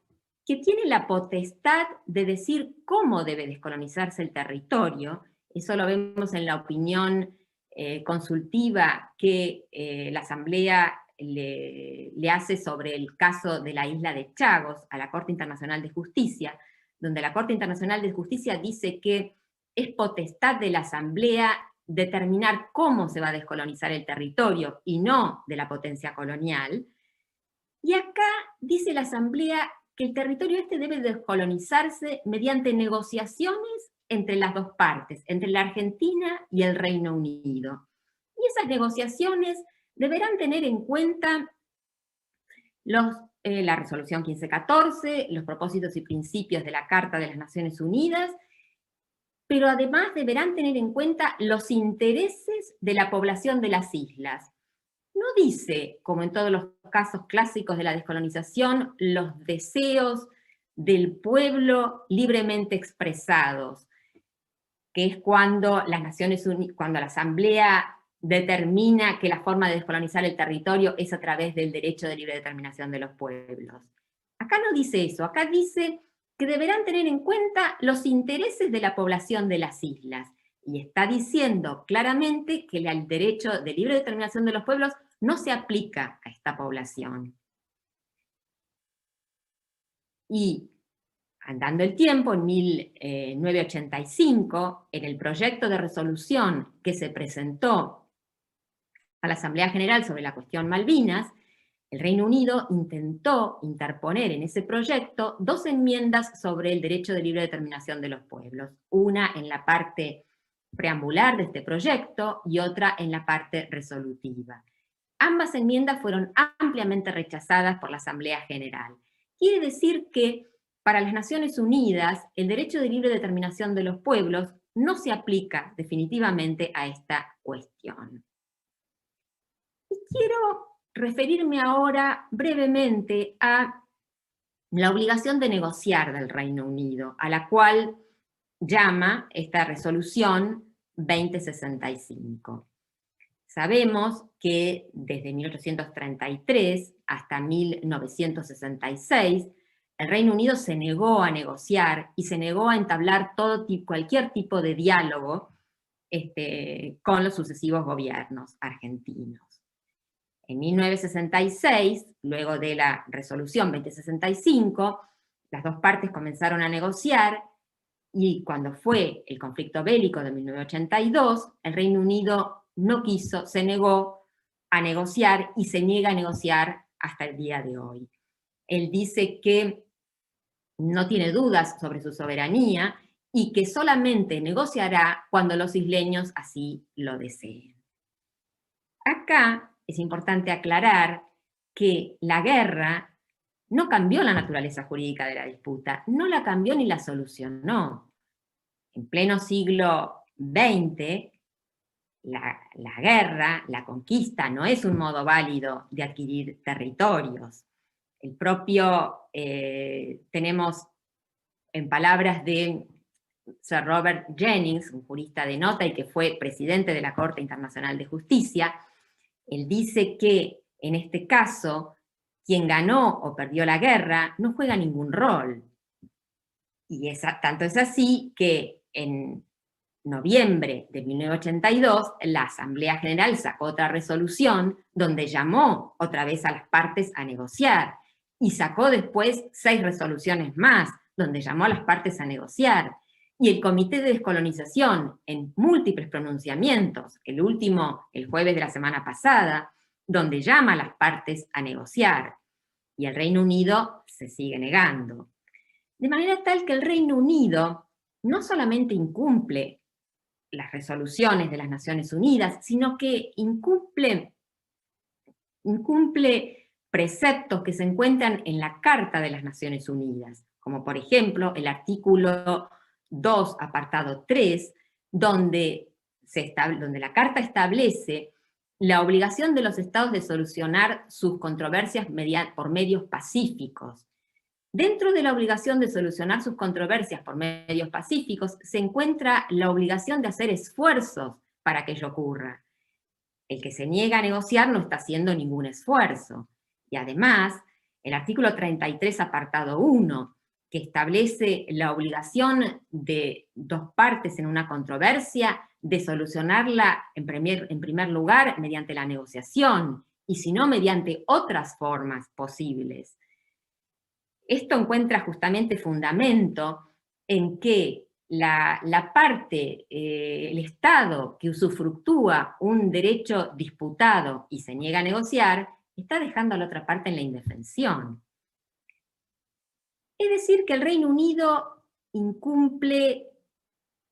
que tiene la potestad de decir cómo debe descolonizarse el territorio, eso lo vemos en la opinión consultiva que la Asamblea le hace sobre el caso de la isla de Chagos a la Corte Internacional de Justicia, donde la Corte Internacional de Justicia dice que es potestad de la Asamblea determinar cómo se va a descolonizar el territorio y no de la potencia colonial. Y acá dice la Asamblea que el territorio este debe descolonizarse mediante negociaciones entre las dos partes, entre la Argentina y el Reino Unido. Y esas negociaciones deberán tener en cuenta la resolución 1514, los propósitos y principios de la Carta de las Naciones Unidas, pero además deberán tener en cuenta los intereses de la población de las islas. No dice, como en todos los casos clásicos de la descolonización, los deseos del pueblo libremente expresados, que es cuando cuando la Asamblea determina que la forma de descolonizar el territorio es a través del derecho de libre determinación de los pueblos. Acá no dice eso, acá dice que deberán tener en cuenta los intereses de la población de las islas, y está diciendo claramente que el derecho de libre determinación de los pueblos no se aplica a esta población. Y andando el tiempo, en 1985, en el proyecto de resolución que se presentó a la Asamblea General sobre la cuestión Malvinas, el Reino Unido intentó interponer en ese proyecto dos enmiendas sobre el derecho de libre determinación de los pueblos. Una en la parte preambular de este proyecto y otra en la parte resolutiva. Ambas enmiendas fueron ampliamente rechazadas por la Asamblea General. Quiere decir que para las Naciones Unidas el derecho de libre determinación de los pueblos no se aplica definitivamente a esta cuestión. Y quiero referirme ahora brevemente a la obligación de negociar del Reino Unido, a la cual llama esta resolución 2065. Sabemos que desde 1833 hasta 1966, el Reino Unido se negó a negociar y se negó a entablar cualquier tipo de diálogo con los sucesivos gobiernos argentinos. En 1966, luego de la resolución 2065, las dos partes comenzaron a negociar, y cuando fue el conflicto bélico de 1982, el Reino Unido no quiso, se negó a negociar y se niega a negociar hasta el día de hoy. Él dice que no tiene dudas sobre su soberanía y que solamente negociará cuando los isleños así lo deseen. Acá es importante aclarar que la guerra no cambió la naturaleza jurídica de la disputa, no la cambió ni la solucionó. En pleno siglo XX, la guerra, la conquista, no es un modo válido de adquirir territorios. El propio, tenemos en palabras de Sir Robert Jennings, un jurista de nota y que fue presidente de la Corte Internacional de Justicia, él dice que en este caso, quien ganó o perdió la guerra no juega ningún rol. Y tanto es así que en noviembre de 1982, la Asamblea General sacó otra resolución donde llamó otra vez a las partes a negociar, y sacó después 6 resoluciones más, donde llamó a las partes a negociar, y el Comité de Descolonización, en múltiples pronunciamientos, el último el jueves de la semana pasada, donde llama a las partes a negociar, y el Reino Unido se sigue negando. De manera tal que el Reino Unido no solamente incumple las resoluciones de las Naciones Unidas, sino que incumple preceptos que se encuentran en la Carta de las Naciones Unidas, como por ejemplo el artículo 2, apartado 3, donde la Carta establece la obligación de los estados de solucionar sus controversias por medios pacíficos. Dentro de la obligación de solucionar sus controversias por medios pacíficos se encuentra la obligación de hacer esfuerzos para que ello ocurra. El que se niega a negociar no está haciendo ningún esfuerzo. Y además, el artículo 33, apartado 1, que establece la obligación de dos partes en una controversia de solucionarla en primer lugar mediante la negociación, y si no, mediante otras formas posibles. Esto encuentra justamente fundamento en que la parte, el Estado que usufructúa un derecho disputado y se niega a negociar, está dejando a la otra parte en la indefensión. Es decir, que el Reino Unido incumple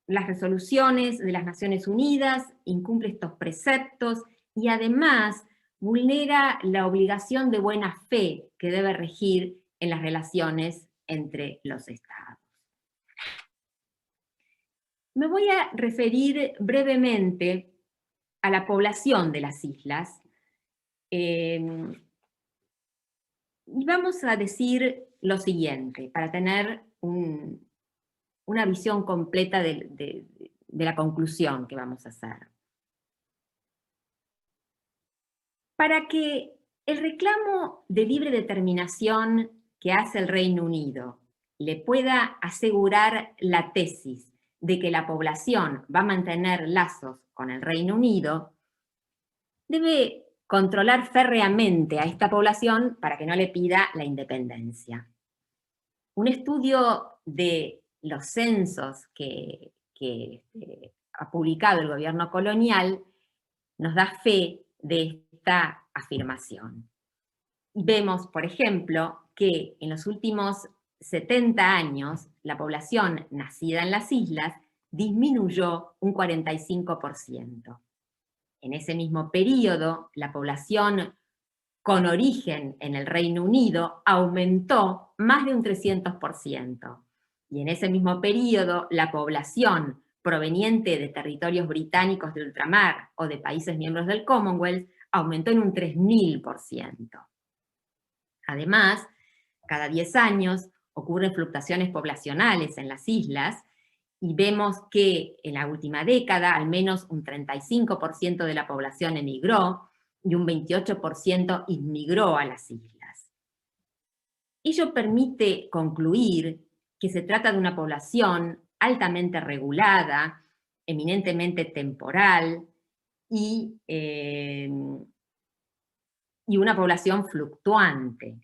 las resoluciones de las Naciones Unidas, incumple estos preceptos y además vulnera la obligación de buena fe que debe regir en las relaciones entre los estados. Me voy a referir brevemente a la población de las islas. Y vamos a decir lo siguiente, para tener una visión completa de la conclusión que vamos a hacer. Para que el reclamo de libre determinación que hace el Reino Unido le pueda asegurar la tesis de que la población va a mantener lazos con el Reino Unido, debe controlar férreamente a esta población para que no le pida la independencia. Un estudio de los censos que ha publicado el gobierno colonial nos da fe de esta afirmación. Vemos, por ejemplo, que en los últimos 70 años la población nacida en las islas disminuyó un 45%. En ese mismo periodo, la población con origen en el Reino Unido aumentó más de un 300%. Y en ese mismo periodo, la población proveniente de territorios británicos de ultramar o de países miembros del Commonwealth aumentó en un 3000%. Además, cada 10 años ocurren fluctuaciones poblacionales en las islas y vemos que en la última década al menos un 35% de la población emigró y un 28% inmigró a las islas. Ello permite concluir que se trata de una población altamente regulada, eminentemente temporal y una población fluctuante.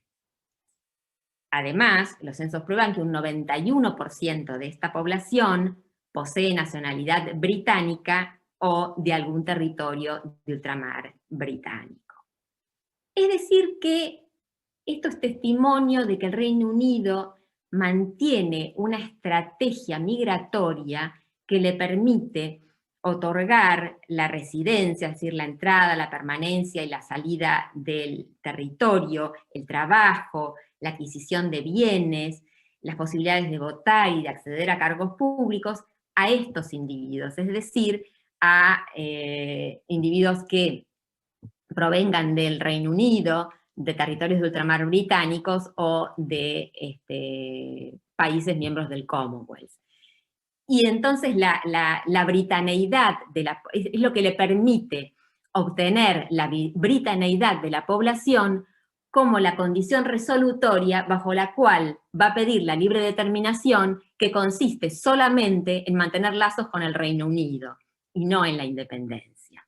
Además, los censos prueban que un 91% de esta población posee nacionalidad británica o de algún territorio de ultramar británico. Es decir que esto es testimonio de que el Reino Unido mantiene una estrategia migratoria que le permite otorgar la residencia, es decir, la entrada, la permanencia y la salida del territorio, el trabajo, la adquisición de bienes, las posibilidades de votar y de acceder a cargos públicos a estos individuos, es decir, a individuos que provengan del Reino Unido, de territorios de ultramar británicos o de países miembros del Commonwealth. Y entonces la britaneidad es lo que le permite obtener la britaneidad de la población como la condición resolutoria bajo la cual va a pedir la libre determinación, que consiste solamente en mantener lazos con el Reino Unido y no en la independencia.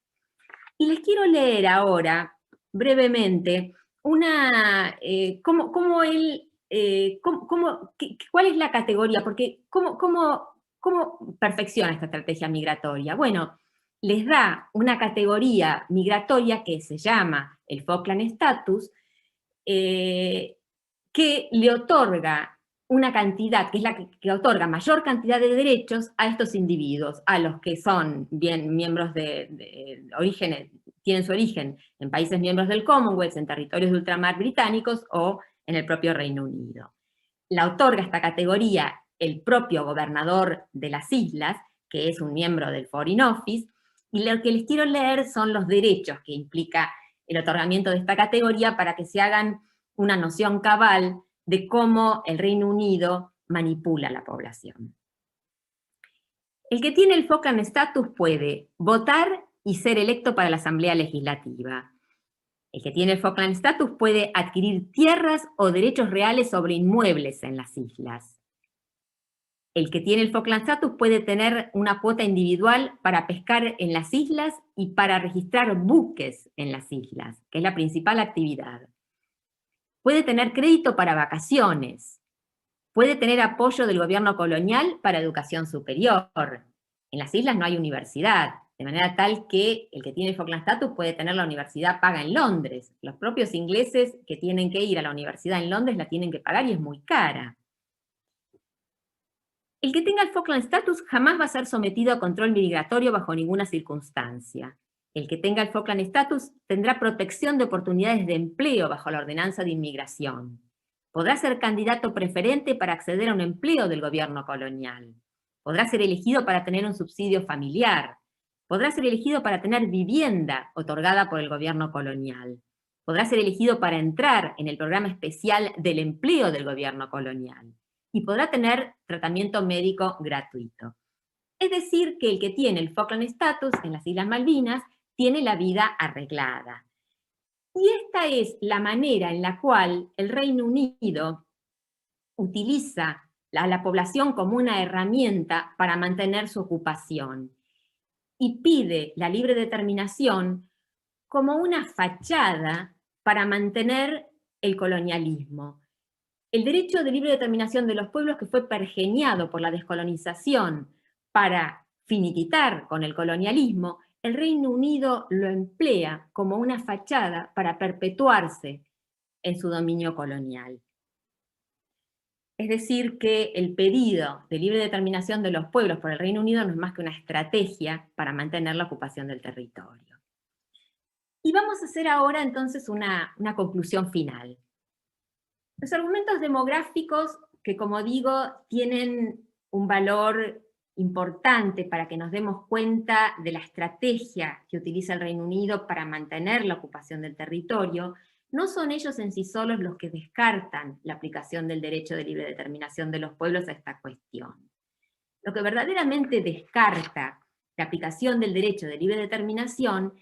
Y les quiero leer ahora, brevemente, cómo él ¿cuál es la categoría? Porque ¿cómo perfecciona esta estrategia migratoria? Bueno, les da una categoría migratoria que se llama el Falkland Status, que le otorga una cantidad, que es la que otorga mayor cantidad de derechos a estos individuos, a los que son bien miembros de origen, tienen su origen en países miembros del Commonwealth, en territorios de ultramar británicos o en el propio Reino Unido. La otorga esta categoría el propio gobernador de las islas, que es un miembro del Foreign Office, y lo que les quiero leer son los derechos que implica el otorgamiento de esta categoría para que se hagan una noción cabal de cómo el Reino Unido manipula la población. El que tiene el Falkland Status puede votar y ser electo para la Asamblea Legislativa. El que tiene el Falkland Status puede adquirir tierras o derechos reales sobre inmuebles en las islas. El que tiene el Falkland Status puede tener una cuota individual para pescar en las islas y para registrar buques en las islas, que es la principal actividad. Puede tener crédito para vacaciones. Puede tener apoyo del gobierno colonial para educación superior. En las islas no hay universidad, de manera tal que el que tiene el Falkland Status puede tener la universidad paga en Londres. Los propios ingleses que tienen que ir a la universidad en Londres la tienen que pagar y es muy cara. El que tenga el Falkland Status jamás va a ser sometido a control migratorio bajo ninguna circunstancia. El que tenga el Falkland Status tendrá protección de oportunidades de empleo bajo la ordenanza de inmigración. Podrá ser candidato preferente para acceder a un empleo del gobierno colonial. Podrá ser elegido para tener un subsidio familiar. Podrá ser elegido para tener vivienda otorgada por el gobierno colonial. Podrá ser elegido para entrar en el programa especial del empleo del gobierno colonial. Y podrá tener tratamiento médico gratuito. Es decir, que el que tiene el Falkland Status en las Islas Malvinas tiene la vida arreglada. Y esta es la manera en la cual el Reino Unido utiliza a la población como una herramienta para mantener su ocupación. Y pide la libre determinación como una fachada para mantener el colonialismo. El derecho de libre determinación de los pueblos que fue pergeñado por la descolonización para finiquitar con el colonialismo, el Reino Unido lo emplea como una fachada para perpetuarse en su dominio colonial. Es decir, que el pedido de libre determinación de los pueblos por el Reino Unido no es más que una estrategia para mantener la ocupación del territorio. Y vamos a hacer ahora entonces una conclusión final. Los argumentos demográficos, que como digo, tienen un valor importante para que nos demos cuenta de la estrategia que utiliza el Reino Unido para mantener la ocupación del territorio, no son ellos en sí solos los que descartan la aplicación del derecho de libre determinación de los pueblos a esta cuestión. Lo que verdaderamente descarta la aplicación del derecho de libre determinación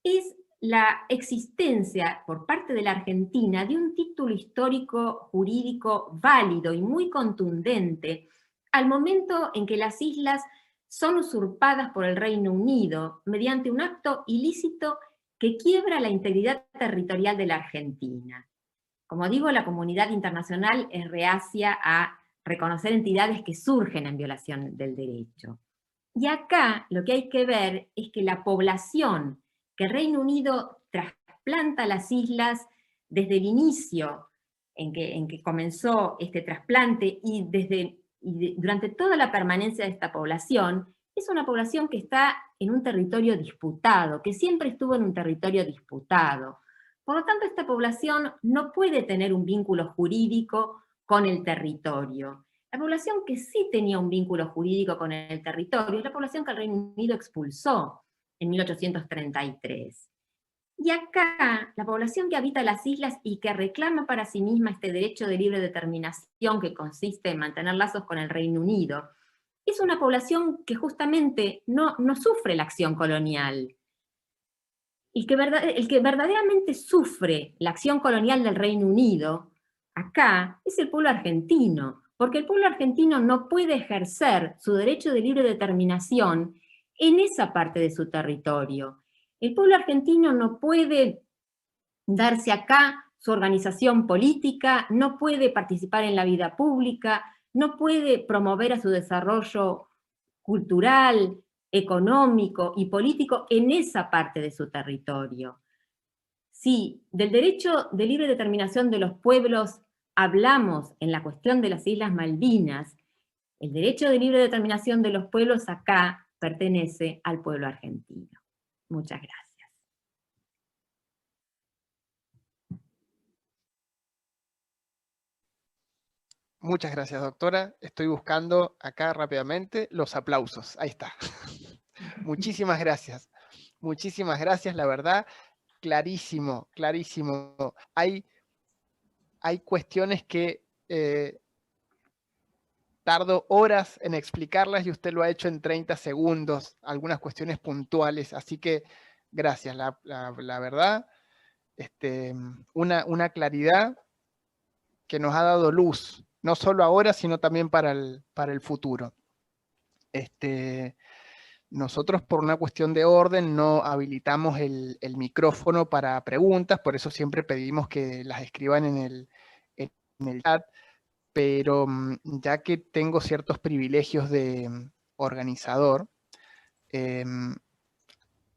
es la existencia por parte de la Argentina de un título histórico jurídico válido y muy contundente al momento en que las islas son usurpadas por el Reino Unido mediante un acto ilícito que quiebra la integridad territorial de la Argentina. Como digo, la comunidad internacional es reacia a reconocer entidades que surgen en violación del derecho. Y acá lo que hay que ver es que la población que el Reino Unido trasplanta a las islas desde el inicio en que comenzó este trasplante y durante toda la permanencia de esta población, es una población que está en un territorio disputado, que siempre estuvo en un territorio disputado. Por lo tanto, esta población no puede tener un vínculo jurídico con el territorio. La población que sí tenía un vínculo jurídico con el territorio es la población que el Reino Unido expulsó en 1833. Y acá, la población que habita las islas y que reclama para sí misma este derecho de libre determinación que consiste en mantener lazos con el Reino Unido, es una población que justamente no sufre la acción colonial. El que verdaderamente sufre la acción colonial del Reino Unido, acá, es el pueblo argentino, porque el pueblo argentino no puede ejercer su derecho de libre determinación en esa parte de su territorio. El pueblo argentino no puede darse acá su organización política, no puede participar en la vida pública, no puede promover a su desarrollo cultural, económico y político en esa parte de su territorio. Si del derecho de libre determinación de los pueblos hablamos en la cuestión de las Islas Malvinas, el derecho de libre determinación de los pueblos acá pertenece al pueblo argentino. Muchas gracias. Muchas gracias, doctora. Estoy buscando acá rápidamente los aplausos. Ahí está. Muchísimas gracias. Muchísimas gracias, la verdad, clarísimo, clarísimo. Hay cuestiones que tardo horas en explicarlas y usted lo ha hecho en 30 segundos, algunas cuestiones puntuales, así que gracias, la verdad, una claridad que nos ha dado luz, no solo ahora, sino también para el futuro. Nosotros por una cuestión de orden no habilitamos el micrófono para preguntas, por eso siempre pedimos que las escriban en el chat, pero ya que tengo ciertos privilegios de organizador,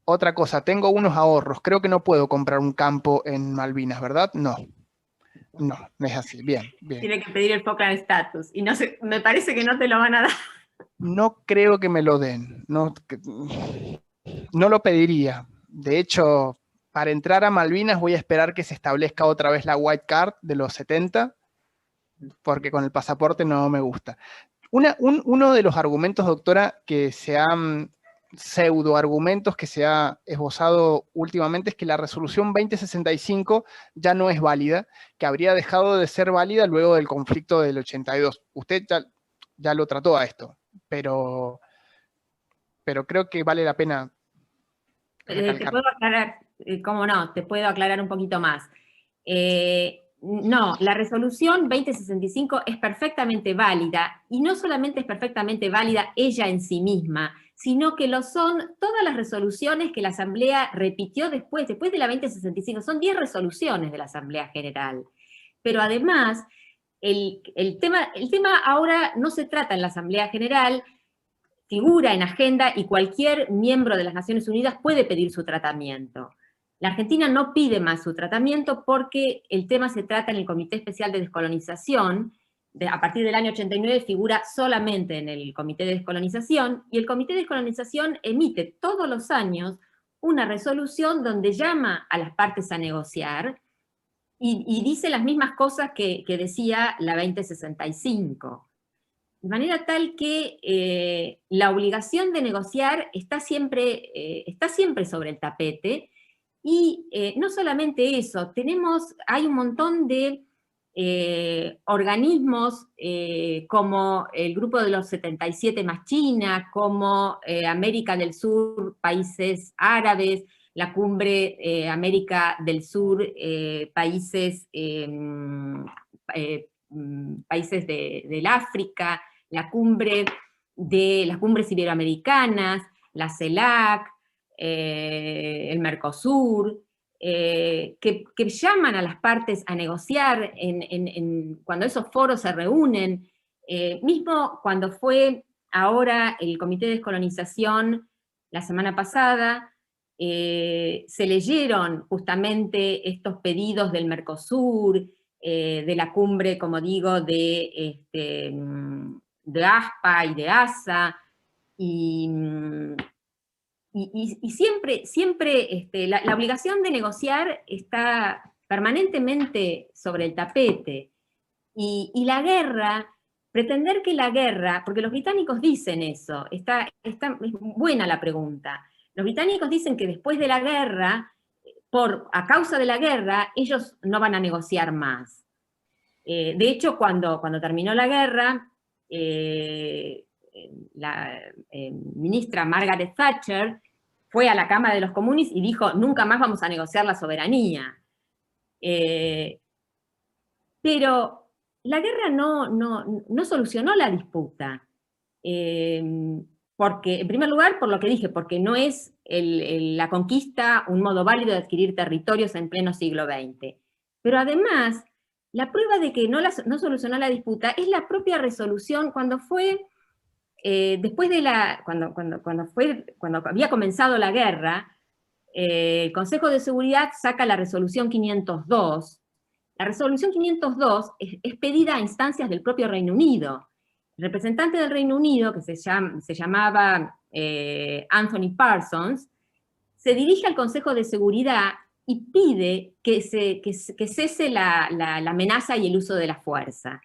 otra cosa, tengo unos ahorros, creo que no puedo comprar un campo en Malvinas, ¿verdad? No, no es así, bien, bien. Tiene que pedir el Falkland Status, y no sé, me parece que no te lo van a dar. No creo que me lo den, no lo pediría. De hecho, para entrar a Malvinas voy a esperar que se establezca otra vez la White Card de los 70, porque con el pasaporte no me gusta. Uno de los argumentos, doctora, que se han pseudo-argumentos que se ha esbozado últimamente es que la resolución 2065 ya no es válida, que habría dejado de ser válida luego del conflicto del 82. Usted ya lo trató a esto, pero creo que vale la pena recalcar. Te puedo aclarar, cómo no, te puedo aclarar un poquito más. No, la resolución 2065 es perfectamente válida, y no solamente es perfectamente válida ella en sí misma, sino que lo son todas las resoluciones que la Asamblea repitió después de la 2065. Son 10 resoluciones de la Asamblea General. Pero además, el tema ahora no se trata en la Asamblea General, figura en agenda y cualquier miembro de las Naciones Unidas puede pedir su tratamiento. La Argentina no pide más su tratamiento porque el tema se trata en el Comité Especial de Descolonización. A partir del año 89 figura solamente en el Comité de Descolonización, y el Comité de Descolonización emite todos los años una resolución donde llama a las partes a negociar y dice las mismas cosas que decía la 2065. De manera tal que la obligación de negociar está siempre sobre el tapete, y no solamente eso, hay un montón de organismos como el Grupo de los 77 más China, como América del Sur, países árabes, la Cumbre América del Sur, países del África, las cumbres iberoamericanas, la CELAC, el Mercosur, que llaman a las partes a negociar cuando esos foros se reúnen. Mismo cuando fue ahora el Comité de Descolonización la semana pasada, se leyeron justamente estos pedidos del Mercosur, de la cumbre, como digo, de ASPA y de ASA, y siempre la obligación de negociar está permanentemente sobre el tapete. Y la guerra, pretender que la guerra, porque los británicos dicen eso, es buena la pregunta. Los británicos dicen que después de la guerra, a causa de la guerra, ellos no van a negociar más. De hecho, cuando terminó la guerra, la ministra Margaret Thatcher fue a la Cámara de los Comunes y dijo: nunca más vamos a negociar la soberanía. Pero la guerra no solucionó la disputa. Porque, en primer lugar, por lo que dije, porque no es la conquista un modo válido de adquirir territorios en pleno siglo XX. Pero además, la prueba de que no solucionó la disputa es la propia resolución cuando fue, después de cuando había comenzado la guerra, el Consejo de Seguridad saca la resolución 502. La resolución 502 es pedida a instancias del propio Reino Unido. El representante del Reino Unido, que se llamaba Anthony Parsons, se dirige al Consejo de Seguridad y pide que cese la amenaza y el uso de la fuerza.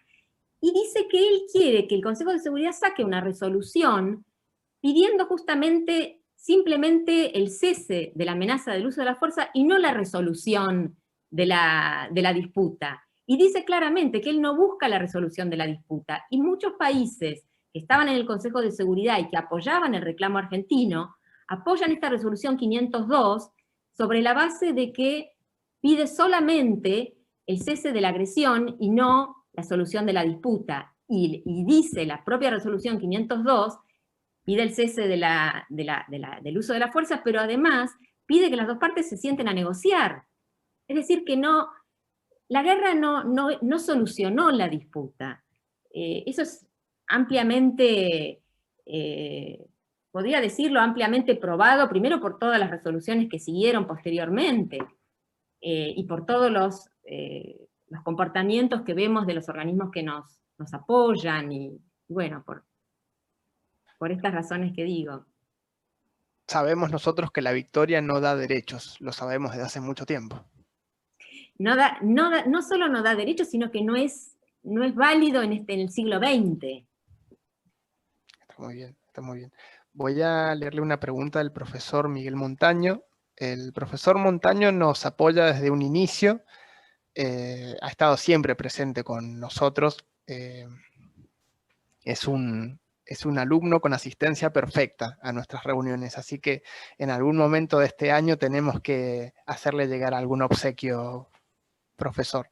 Y dice que él quiere que el Consejo de Seguridad saque una resolución pidiendo justamente simplemente el cese de la amenaza del uso de la fuerza y no la resolución de la disputa. Y dice claramente que él no busca la resolución de la disputa. Y muchos países que estaban en el Consejo de Seguridad y que apoyaban el reclamo argentino, apoyan esta resolución 502 sobre la base de que pide solamente el cese de la agresión y no la solución de la disputa. Y dice la propia resolución 502, pide el cese del uso de la fuerza, pero además pide que las dos partes se sienten a negociar. Es decir, que la guerra no solucionó la disputa. Eso es ampliamente, podría decirlo, ampliamente probado, primero por todas las resoluciones que siguieron posteriormente, y por todos los comportamientos que vemos de los organismos que nos apoyan, y bueno, por estas razones que digo. Sabemos nosotros que la victoria no da derechos, lo sabemos desde hace mucho tiempo. No solo no da derechos, sino que no es válido en el siglo XX. Está muy bien, está muy bien. Voy a leerle una pregunta del profesor Miguel Montaño. El profesor Montaño nos apoya desde un inicio, ha estado siempre presente con nosotros, es un alumno con asistencia perfecta a nuestras reuniones, así que en algún momento de este año tenemos que hacerle llegar algún obsequio, profesor.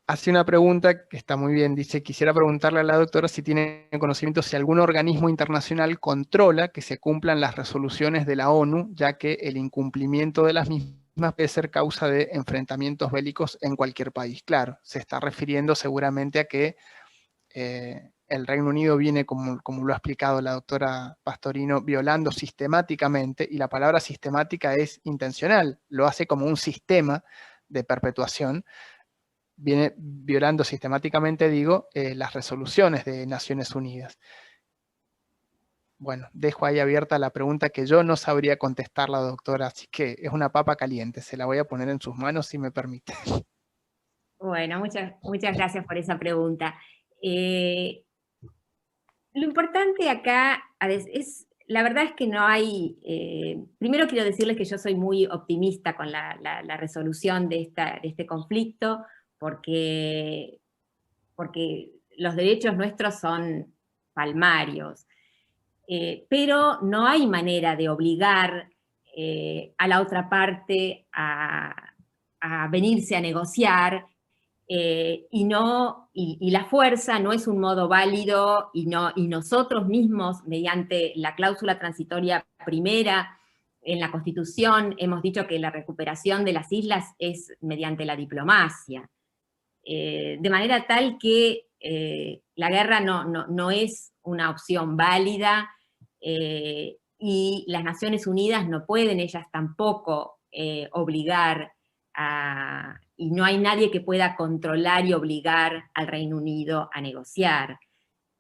Hace una pregunta que está muy bien, dice, quisiera preguntarle a la doctora si tiene conocimiento si algún organismo internacional controla que se cumplan las resoluciones de la ONU, ya que el incumplimiento de las mismas puede ser causa de enfrentamientos bélicos en cualquier país. Claro, se está refiriendo seguramente a que el Reino Unido viene, como lo ha explicado la doctora Pastorino, violando sistemáticamente, y la palabra sistemática es intencional, lo hace como un sistema de perpetuación, viene violando sistemáticamente, digo, las resoluciones de Naciones Unidas. Bueno, dejo ahí abierta la pregunta que yo no sabría contestar la doctora, así que es una papa caliente, se la voy a poner en sus manos si me permite. Bueno, muchas gracias por esa pregunta. Lo importante acá es, la verdad es que no hay, primero quiero decirles que yo soy muy optimista con la resolución de este conflicto, porque los derechos nuestros son palmarios. Pero no hay manera de obligar a la otra parte a venirse a negociar, y la fuerza no es un modo válido, y nosotros mismos, mediante la cláusula transitoria primera en la Constitución, hemos dicho que la recuperación de las islas es mediante la diplomacia. De manera tal que la guerra no es una opción válida, y las Naciones Unidas no pueden ellas tampoco obligar y no hay nadie que pueda controlar y obligar al Reino Unido a negociar.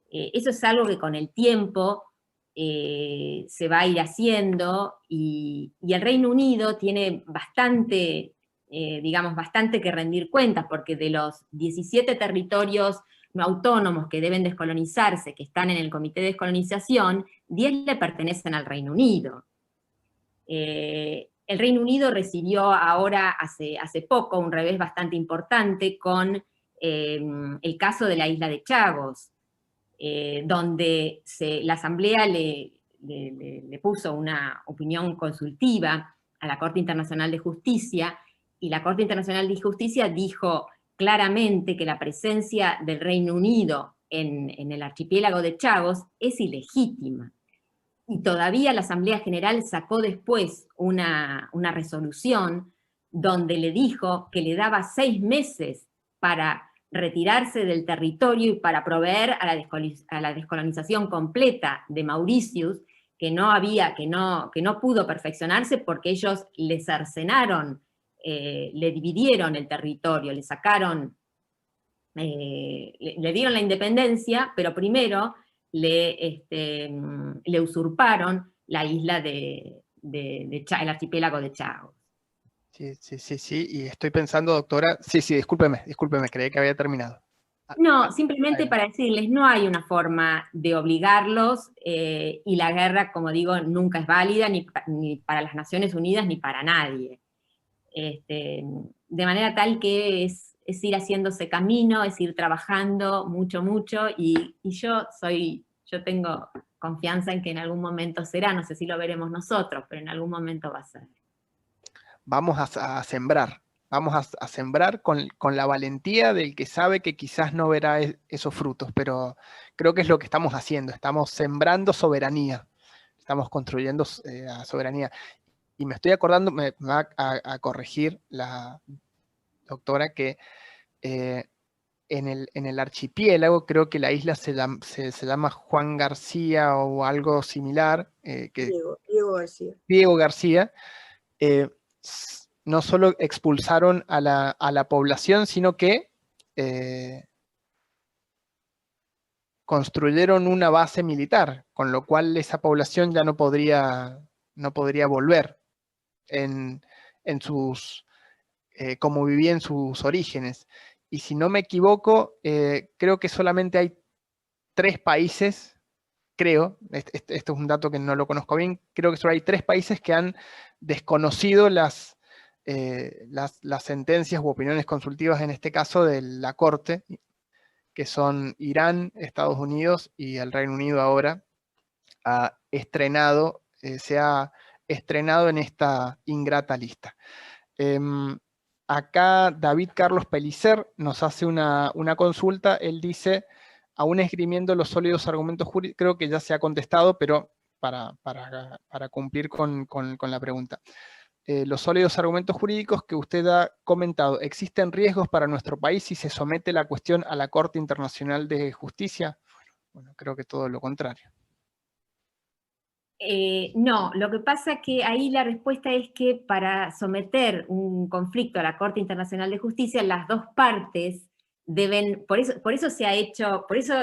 Eso es algo que con el tiempo se va a ir haciendo, y el Reino Unido tiene bastante que rendir cuentas, porque de los 17 territorios no autónomos que deben descolonizarse, que están en el Comité de Descolonización, 10 le pertenecen al Reino Unido. El Reino Unido recibió ahora, hace poco, un revés bastante importante con el caso de la isla de Chagos, donde la Asamblea le puso una opinión consultiva a la Corte Internacional de Justicia, y la Corte Internacional de Justicia dijo claramente que la presencia del Reino Unido en el archipiélago de Chagos es ilegítima. Y todavía la Asamblea General sacó después una resolución donde le dijo que le daba 6 meses para retirarse del territorio y para proveer a la descolonización completa de Mauritius, que no pudo perfeccionarse porque ellos le cercenaron, le dividieron el territorio, le sacaron, le dieron la independencia, pero primero le usurparon la isla el archipiélago de Chagos. Sí, y estoy pensando, doctora, sí, discúlpeme, creí que había terminado. No, simplemente para decirles, no hay una forma de obligarlos, y la guerra, como digo, nunca es válida ni para las Naciones Unidas ni para nadie. De manera tal que es ir haciéndose camino, es ir trabajando mucho, y yo tengo confianza en que en algún momento será, no sé si lo veremos nosotros, pero en algún momento va a ser. Vamos a sembrar. Vamos a sembrar con la valentía del que sabe que quizás no verá esos frutos, pero creo que es lo que estamos haciendo. Estamos sembrando soberanía. Estamos construyendo soberanía. Y me estoy acordando, me va a corregir la doctora, que en el archipiélago, creo que la isla se llama Juan García o algo similar. Diego García. Diego García. No solo expulsaron a la población, sino que construyeron una base militar, con lo cual esa población ya no podría volver como vivía en sus orígenes. Y si no me equivoco, creo que solamente hay 3 países, esto es un dato que no lo conozco bien, creo que solo hay 3 países que han desconocido las sentencias u opiniones consultivas, en este caso de la Corte, que son Irán, Estados Unidos y el Reino Unido ahora, se ha estrenado en esta ingrata lista. Acá David Carlos Pellicer nos hace una consulta. Él dice, aún esgrimiendo los sólidos argumentos jurídicos, creo que ya se ha contestado, pero para cumplir con la pregunta. Los sólidos argumentos jurídicos que usted ha comentado, ¿existen riesgos para nuestro país si se somete la cuestión a la Corte Internacional de Justicia? Bueno, creo que todo lo contrario. No, lo que pasa es que ahí la respuesta es que para someter un conflicto a la Corte Internacional de Justicia, las dos partes deben, por eso se ha hecho, por eso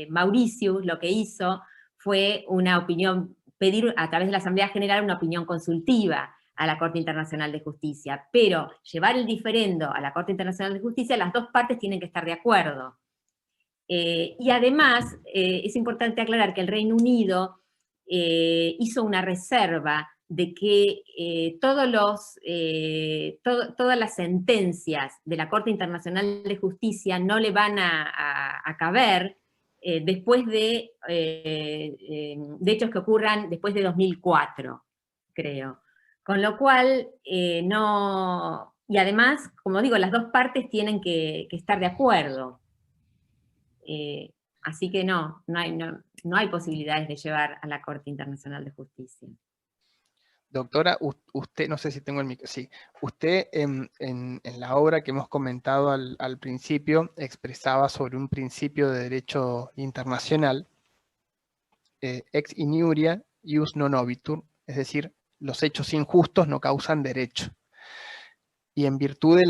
Mauritius lo que hizo fue una opinión, pedir a través de la Asamblea General una opinión consultiva a la Corte Internacional de Justicia, pero llevar el diferendo a la Corte Internacional de Justicia, las dos partes tienen que estar de acuerdo. Y además, es importante aclarar que el Reino Unido hizo una reserva de que todas las sentencias de la Corte Internacional de Justicia no le van a caber después de hechos que ocurran después de 2004, creo. Con lo cual, no... Y además, como digo, las dos partes tienen que estar de acuerdo. Así que no hay posibilidades de llevar a la Corte Internacional de Justicia. Doctora, usted, no sé si tengo el micro, sí, usted en la obra que hemos comentado al principio expresaba sobre un principio de derecho internacional, ex iniuria ius non obitur, es decir, los hechos injustos no causan derecho. Y en virtud de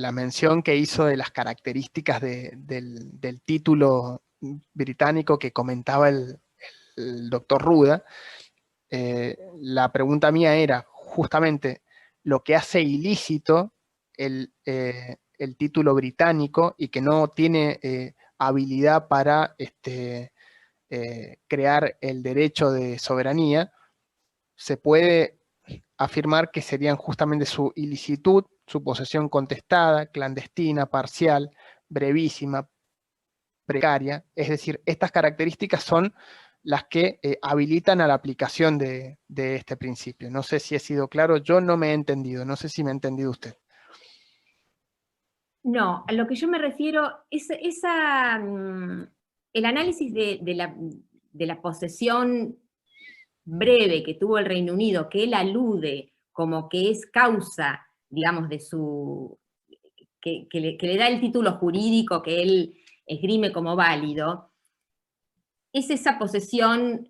la mención que hizo de las características del título británico que comentaba el doctor Ruda, la pregunta mía era justamente lo que hace ilícito el título británico y que no tiene habilidad para crear el derecho de soberanía, se puede afirmar que serían justamente su ilicitud, su posesión contestada, clandestina, parcial, brevísima, precaria. Es decir, estas características son las que habilitan a la aplicación de este principio. No sé si he sido claro, yo no me he entendido, no sé si me ha entendido usted. No, a lo que yo me refiero es el análisis de la posesión breve que tuvo el Reino Unido, que él alude como que es causa, digamos, de que le da el título jurídico que él esgrime como válido, es esa posesión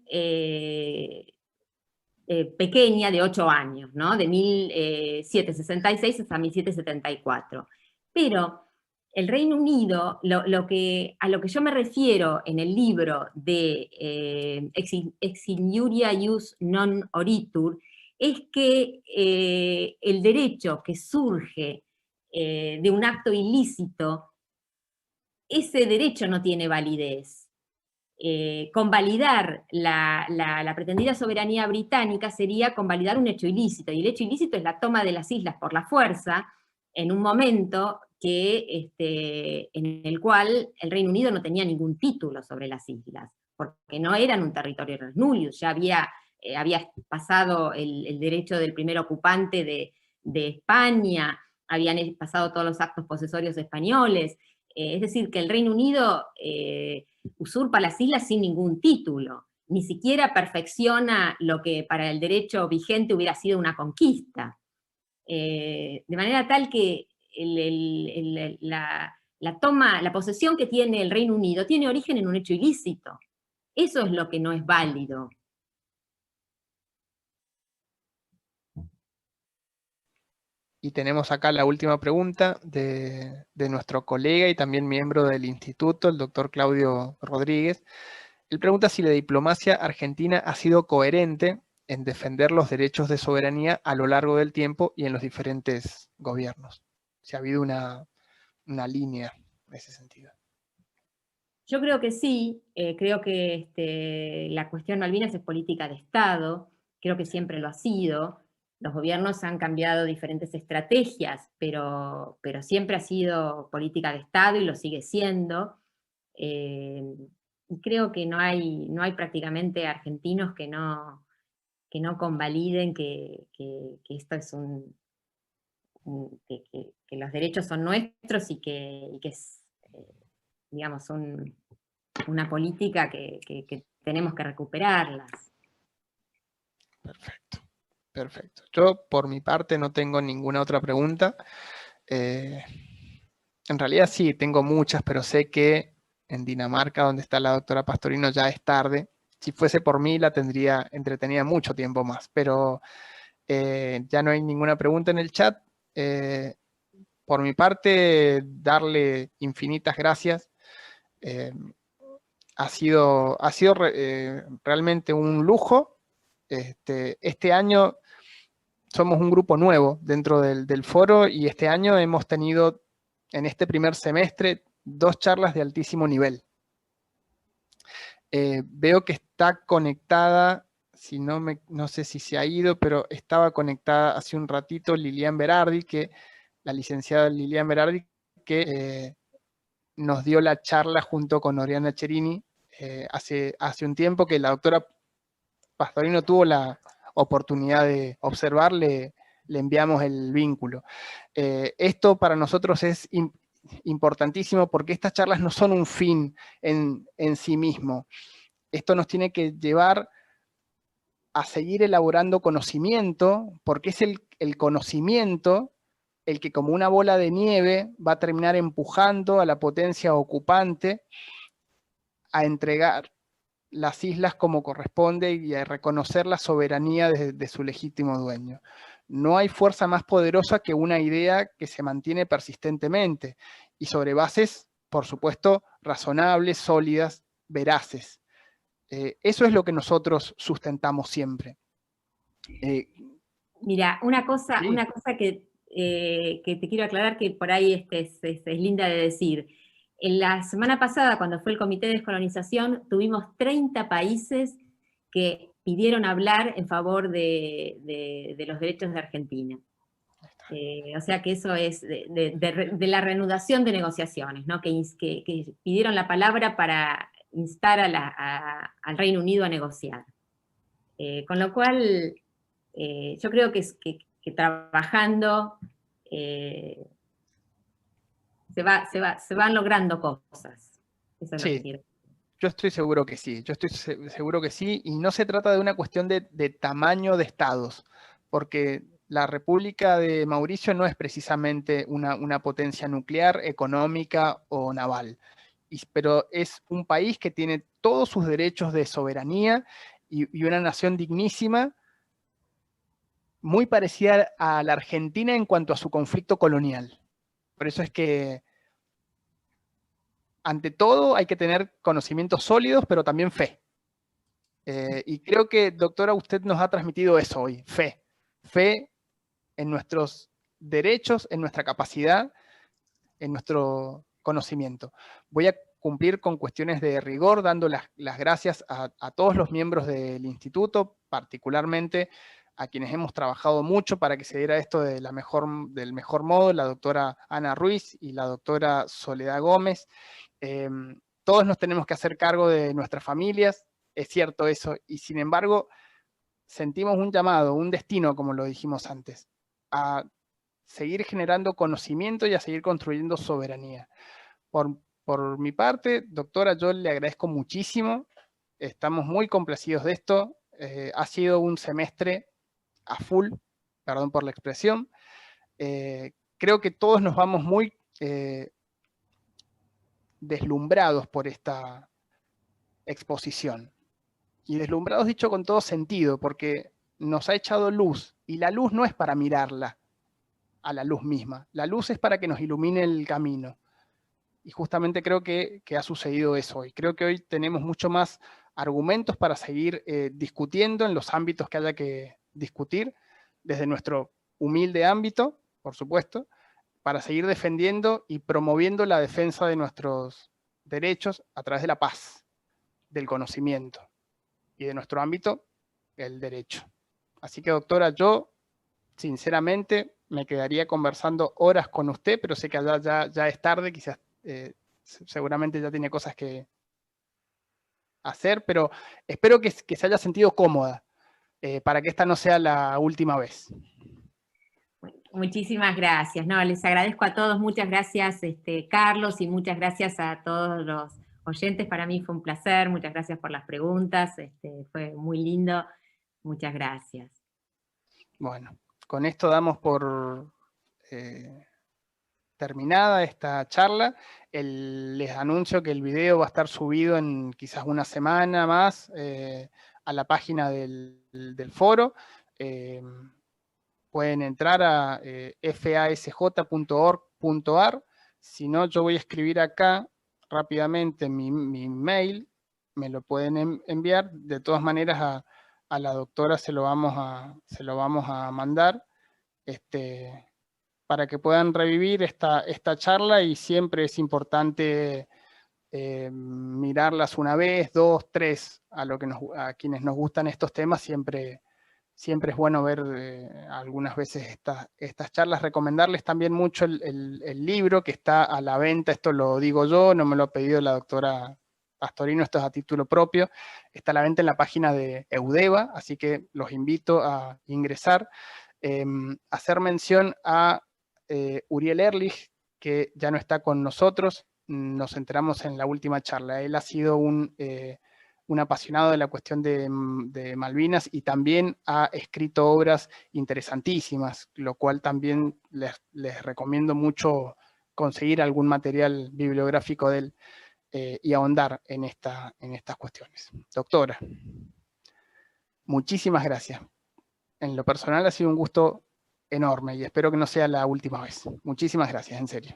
pequeña de 8 años, ¿no? De 1766 hasta 1774. Pero el Reino Unido, a lo que yo me refiero en el libro de Ex injuria ius non oritur, es que el derecho que surge de un acto ilícito, ese derecho no tiene validez. Convalidar la pretendida soberanía británica sería convalidar un hecho ilícito, y el hecho ilícito es la toma de las islas por la fuerza en un momento en el cual el Reino Unido no tenía ningún título sobre las islas, porque no eran un territorio res nullius, ya había pasado el derecho del primer ocupante de España, habían pasado todos los actos posesorios españoles, es decir, que el Reino Unido usurpa las islas sin ningún título, ni siquiera perfecciona lo que para el derecho vigente hubiera sido una conquista. De manera tal que la posesión que tiene el Reino Unido tiene origen en un hecho ilícito. Eso es lo que no es válido. Y tenemos acá la última pregunta de nuestro colega y también miembro del instituto, el doctor Claudio Rodríguez. Él pregunta si la diplomacia argentina ha sido coherente en defender los derechos de soberanía a lo largo del tiempo y en los diferentes gobiernos. Si ha habido una línea en ese sentido. Yo creo que sí, creo que la cuestión Malvinas es política de Estado, creo que siempre lo ha sido. Los gobiernos han cambiado diferentes estrategias, pero siempre ha sido política de Estado y lo sigue siendo. Y creo que no hay prácticamente argentinos que no convaliden que esto es que los derechos son nuestros y que es, digamos, una política que tenemos que recuperarlas. Perfecto, perfecto. Yo, por mi parte, no tengo ninguna otra pregunta. En realidad sí, tengo muchas, pero sé que en Dinamarca, donde está la doctora Pastorino, ya es tarde. Si fuese por mí, la tendría entretenida mucho tiempo más, pero ya no hay ninguna pregunta en el chat. Por mi parte, darle infinitas gracias. Ha sido realmente un lujo. Este año somos un grupo nuevo dentro del foro y este año hemos tenido en este primer semestre 2 charlas de altísimo nivel. Veo que está conectada, si no sé si se ha ido, pero estaba conectada hace un ratito Lilian Berardi, la licenciada Lilian Berardi, que nos dio la charla junto con Oriana Cherini hace un tiempo, que la doctora Pastorino tuvo la oportunidad de observar, le enviamos el vínculo. Esto para nosotros es importantísimo porque estas charlas no son un fin en sí mismo. Esto nos tiene que llevar a seguir elaborando conocimiento, porque es el conocimiento el que, como una bola de nieve, va a terminar empujando a la potencia ocupante a entregar las islas como corresponde y a reconocer la soberanía de su legítimo dueño. No hay fuerza más poderosa que una idea que se mantiene persistentemente y sobre bases, por supuesto, razonables, sólidas, veraces. Eso es lo que nosotros sustentamos siempre. Mira, una cosa, Sí. que te quiero aclarar, que por ahí es linda de decir. En la semana pasada, cuando fue el Comité de Descolonización, tuvimos 30 países que pidieron hablar en favor de los derechos de Argentina. O sea que eso es de la reanudación de negociaciones, ¿no? que pidieron la palabra para instar al Reino Unido a negociar. Con lo cual, yo creo que trabajando se van logrando cosas. Eso es lo que quiero. Yo estoy seguro que sí, y no se trata de una cuestión de tamaño de estados, porque la República de Mauricio no es precisamente una potencia nuclear, económica o naval, pero es un país que tiene todos sus derechos de soberanía y una nación dignísima, muy parecida a la Argentina en cuanto a su conflicto colonial. Por eso es que, ante todo, hay que tener conocimientos sólidos, pero también fe. Y creo que, doctora, usted nos ha transmitido eso hoy, fe. Fe en nuestros derechos, en nuestra capacidad, en nuestro conocimiento. Voy a cumplir con cuestiones de rigor, dando las gracias a todos los miembros del instituto, particularmente a quienes hemos trabajado mucho para que se diera esto del mejor modo, la doctora Ana Ruiz y la doctora Soledad Gómez. Todos nos tenemos que hacer cargo de nuestras familias, es cierto eso, y sin embargo sentimos un llamado, un destino, como lo dijimos antes, a seguir generando conocimiento y a seguir construyendo soberanía. Por mi parte, doctora, yo le agradezco muchísimo, estamos muy complacidos de esto, ha sido un semestre a full, perdón por la expresión, creo que todos nos vamos muy deslumbrados por esta exposición. Y deslumbrados dicho con todo sentido, porque nos ha echado luz, y la luz no es para mirarla a la luz misma, la luz es para que nos ilumine el camino. Y justamente creo que ha sucedido eso hoy. Creo que hoy tenemos mucho más argumentos para seguir discutiendo en los ámbitos que haya que discutir, desde nuestro humilde ámbito, por supuesto, para seguir defendiendo y promoviendo la defensa de nuestros derechos a través de la paz, del conocimiento, y de nuestro ámbito, el derecho. Así que, doctora, yo, sinceramente, me quedaría conversando horas con usted, pero sé que ya es tarde, quizás seguramente ya tiene cosas que hacer, pero espero que se haya sentido cómoda, para que esta no sea la última vez. Muchísimas gracias. No, les agradezco a todos, muchas gracias Carlos, y muchas gracias a todos los oyentes. Para mí fue un placer, muchas gracias por las preguntas, fue muy lindo, muchas gracias. Bueno, con esto damos por terminada esta charla. Les anuncio que el video va a estar subido en quizás una semana más a la página del foro. Pueden entrar a fasj.org.ar. Si no, yo voy a escribir acá rápidamente mi mail, me lo pueden enviar. De todas maneras a la doctora se lo vamos a mandar, para que puedan revivir esta charla, y siempre es importante mirarlas una vez, dos, tres, a quienes nos gustan estos temas, siempre es bueno ver algunas veces estas charlas. Recomendarles también mucho el libro que está a la venta, esto lo digo yo, no me lo ha pedido la doctora Pastorino, esto es a título propio, está a la venta en la página de Eudeva, así que los invito a ingresar. Hacer mención a Uriel Ehrlich, que ya no está con nosotros, nos enteramos en la última charla. Él ha sido un apasionado de la cuestión de Malvinas, y también ha escrito obras interesantísimas, lo cual también les recomiendo mucho conseguir algún material bibliográfico de él y ahondar en estas cuestiones. Doctora, muchísimas gracias. En lo personal ha sido un gusto enorme y espero que no sea la última vez. Muchísimas gracias, en serio.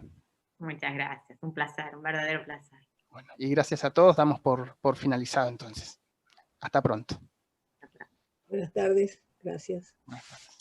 Muchas gracias, un placer, un verdadero placer. Bueno, y gracias a todos, damos por finalizado entonces. Hasta pronto. Buenas tardes, gracias. Buenas tardes.